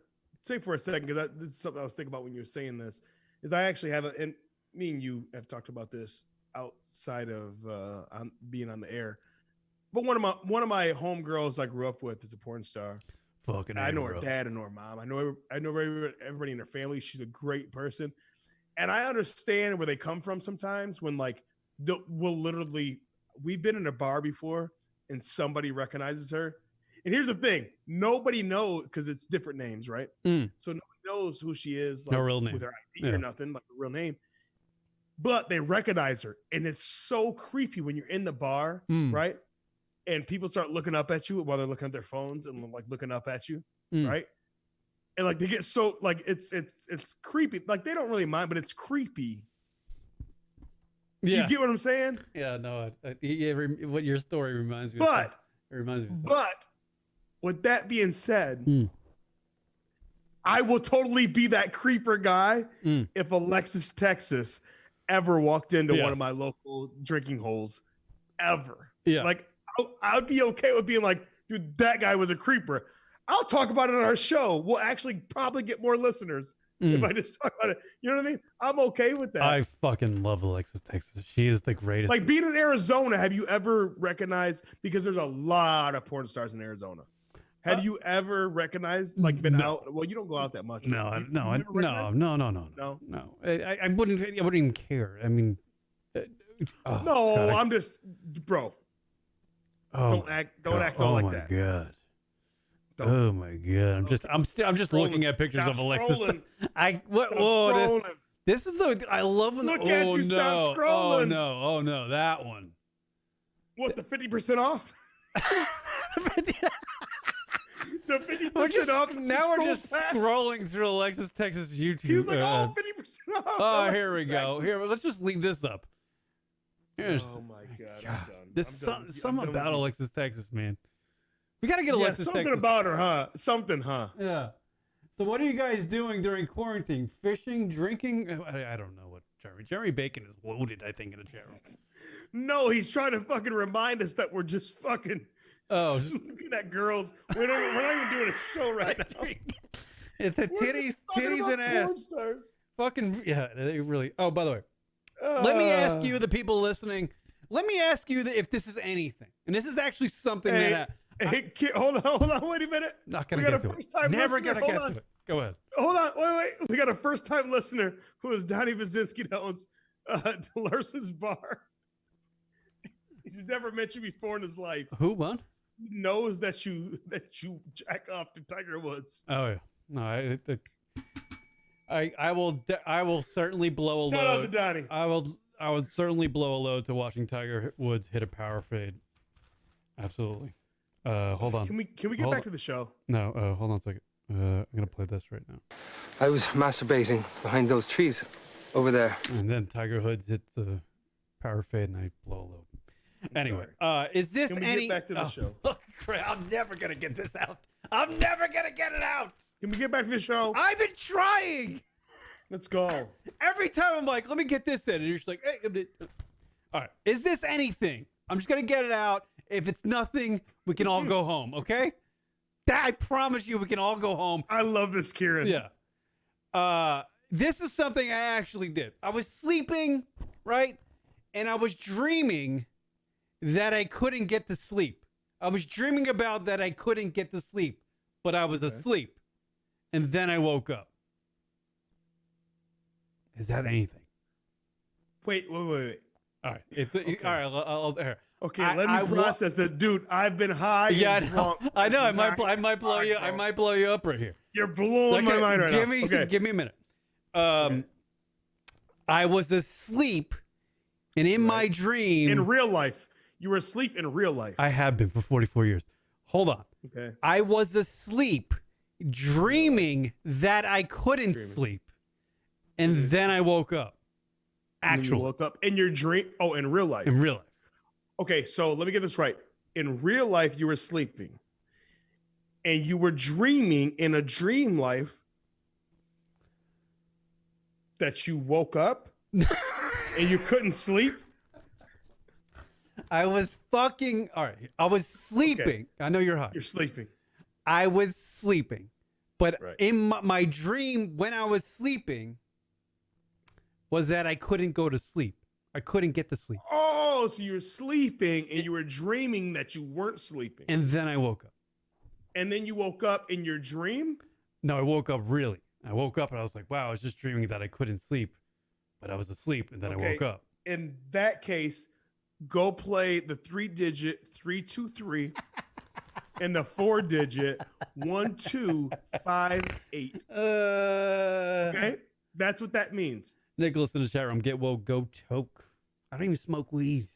say for a second, because this is something I was thinking about when you were saying this, is I actually have and me and you have talked about this outside of being on the air. But one of my homegirls I grew up with is a porn star. Fucking I know her dad, I know her mom. I know everybody in her family. She's a great person. And I understand where they come from sometimes when like we've been in a bar before and somebody recognizes her. And here's the thing. Nobody knows because it's different names, right? So nobody knows who she is. Like, no real name. With her ID or nothing, like a real name. But they recognize her. And it's so creepy when you're in the bar, right? And people start looking up at you while they're looking at their phones and like looking up at you, right? And like they get so like it's creepy. Like they don't really mind, but it's creepy. Yeah, you get what I'm saying? Yeah, no. What your story reminds me. But it reminds me. But with that being said, I will totally be that creeper guy if Alexis Texas ever walked into one of my local drinking holes, ever. Yeah, like. I'd be okay with being like, dude, that guy was a creeper. I'll talk about it on our show. We'll actually probably get more listeners if I just talk about it. You know what I mean? I'm okay with that. I fucking love Alexis Texas. She is the greatest. Like being in Arizona, have you ever recognized, because there's a lot of porn stars in Arizona. Have you ever recognized, like been out? Well, you don't go out that much. No. I wouldn't even care. I mean, I'm just, bro. Don't act all like that. God. Oh my god! I'm just looking at pictures of Alexis. This is I love when. Look at you! Stop scrolling! Oh no! That one. What, the 50% off? The 50% off. Now we're just scrolling through Alexis Texas YouTube. He was like, 50% off. Oh, here we go. Here, let's just leave this up. Oh my god! I'm done. There's something about Alexis Texas, man. We gotta get Alexis something Texas. about her, huh? Something, huh? Yeah. So what are you guys doing during quarantine? Fishing, drinking? I don't know what Jeremy Bacon is loaded, I think, in a chat room. No, he's trying to fucking remind us that we're just fucking looking at girls. We're not even doing a show right now. It's the titties and ass. Stars. Fucking yeah, they really. Oh, by the way. Let me ask you, the people listening. Let me ask you if this is anything, and this is actually something hold on, wait a minute. Not gonna get to it. Never gonna get to it. Go ahead. Hold on, wait. We got a first-time listener who is Donnie Baczynski that owns Larson's Bar. He's never met you before in his life. Who? What? He knows that you jack off to Tiger Woods. Oh yeah, no, I will certainly blow a load. Shout out to Donnie. I would certainly blow a load to watching Tiger Woods hit a power fade. Absolutely. Hold on. Can we get back to the show? No. Hold on a second. I'm gonna play this right now. I was masturbating behind those trees over there. And then Tiger Woods hits a power fade, and I blow a load. Anyway, is this Can we get back to the show? Look, I'm never gonna get this out. I'm never gonna get it out. Can we get back to the show? I've been trying. Let's go. Every time I'm like, let me get this in, and you're just like, hey. All right, is this anything? I'm just gonna get it out. If it's nothing, we can all go home, okay? I promise you, we can all go home. I love this, Kieran. Yeah. This is something I actually did. I was sleeping, right? And I was dreaming that I couldn't get to sleep. I was dreaming about that I couldn't get to sleep, but I was asleep. And then I woke up. Is that anything? Wait. All right. All right. I'll Okay, let me process this, dude. I've been high. Yeah, and drunk. I know. I might blow you. I might blow you up right here. You're blowing my mind right now. Give me a minute. I was asleep, and in my dream, in real life, you were asleep in real life. I have been for 44 years. Hold on. Okay. I was asleep, dreaming that I couldn't sleep, and then I woke up. Actually, you woke up in your dream. Oh, in real life. In real life. Okay, so let me get this right. In real life, you were sleeping, and you were dreaming in a dream life that you woke up and you couldn't sleep. I was fucking all right. I was sleeping. Okay. I know you're high. You're sleeping. I was sleeping, but Right. in my dream when I was sleeping was that I couldn't go to sleep. I couldn't get to sleep. Oh, so you're sleeping and you were dreaming that you weren't sleeping. And then I woke up. And then you woke up in your dream? No, I woke up really. I woke up and I was like, wow, I was just dreaming that I couldn't sleep, but I was asleep and then I woke up. In that case, go play the 3-digit 323 and the 4-digit 1258. Okay? That's what that means. Nicholas in the chat room, get woke, go choke. I don't even smoke weed.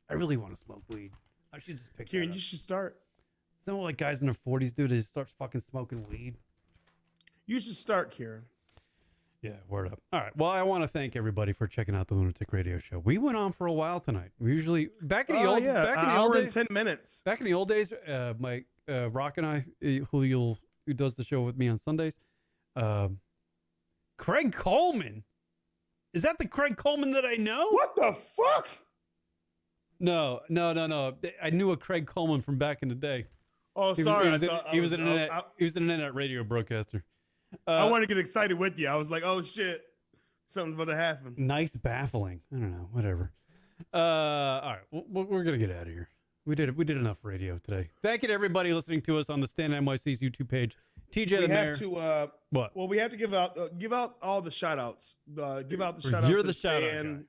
I really want to smoke weed. I should just pick Kieran, that up. you should start. Some of like guys in their 40s, dude, they just start fucking smoking weed. You should start, Kieran. Yeah, word up. All right. Well, I want to thank everybody for checking out the Lunatic Radio Show. We went on for a while tonight. We usually back in the old days, 10 minutes. Back in the old days, my Rock and I, who does the show with me on Sundays, Craig Coleman. Is that the Craig Coleman that I know? What the fuck? No. I knew a Craig Coleman from back in the day. Oh, sorry. He was an internet radio broadcaster. I want to get excited with you. I was like, oh shit, something's about to happen. Nice baffling. I don't know. Whatever. All right, we're gonna get out of here. We did enough radio today. Thank you to everybody listening to us on the Stan NYC's YouTube page. TJ the Mayor. What? Well, we have to give out all the shout outs. Give out the shout outs. You're the shout out guy.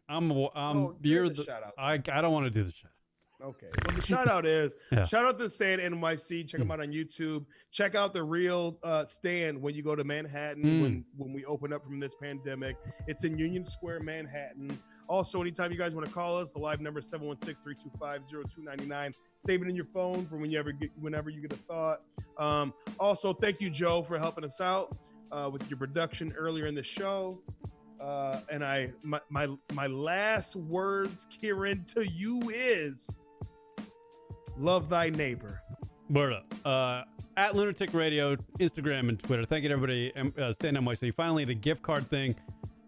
You're the shout out. I don't want to do the shout out. Okay. Well, the shout out is shout out to Stan NYC. Check them out on YouTube. Check out the real Stan when you go to Manhattan when we open up from this pandemic. It's in Union Square, Manhattan. Also, anytime you guys want to call us, the live number is 716-325-0299. Save it in your phone for whenever you get a thought. Also, thank you, Joe, for helping us out with your production earlier in the show. And my last words, Kieran, to you is love thy neighbor. Word up. At Lunatic Radio, Instagram and Twitter. Thank you to everybody. Stan NYC. Finally, the gift card thing.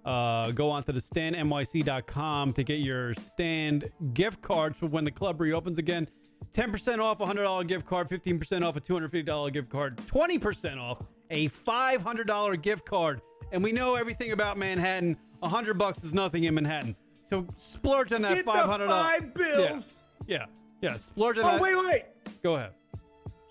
Go on to the stannyc.com to get your Stand gift cards for when the club reopens again. 10% off a $100 gift card, 15% off a $250 gift card, 20% off a $500 gift card. And we know everything about Manhattan. $100 is nothing in Manhattan. So splurge on that Get $500. the $5 Yeah. Splurge on that. Oh, wait. Go ahead.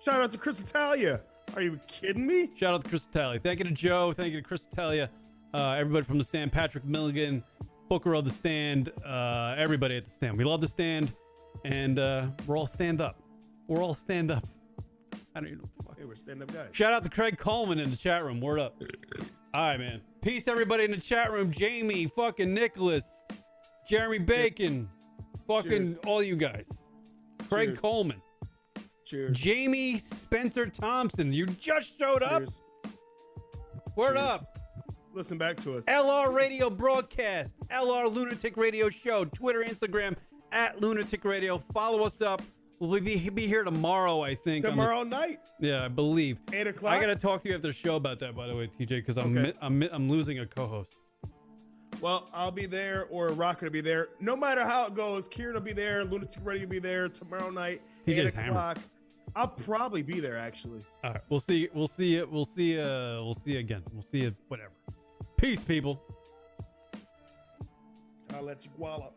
Shout out to Chris Italia. Are you kidding me? Shout out to Chris Italia. Thank you to Joe. Thank you to Chris Italia. Everybody from the Stand, Patrick Milligan, Booker of the Stand, everybody at the Stand. We love the Stand, and we're all stand up. We're all stand up. I don't even know what the fuck. Hey, we're stand-up guys. Shout out to Craig Coleman in the chat room. Word up. All right, man. Peace, everybody in the chat room. Jamie, fucking Nicholas, Jeremy Bacon, fucking all you guys. Craig Coleman. Cheers. Jamie Spencer Thompson, you just showed up. Cheers. Word up. Listen back to us. LR Radio Broadcast, LR Lunatic Radio Show, Twitter, Instagram, at Lunatic Radio. Follow us up We'll be here tomorrow, I think. Tomorrow night. Yeah, I believe. 8 o'clock. I got to talk to you after the show about that, by the way, TJ, because I'm losing a co-host. Well, I'll be there, or Rocket will be there. No matter how it goes, Kieran will be there. Lunatic Radio will be there tomorrow night. TJ's 8 o'clock. I'll probably be there, actually. All right, we'll see you again. We'll see you whatever. Peace, people. I'll let you wallop.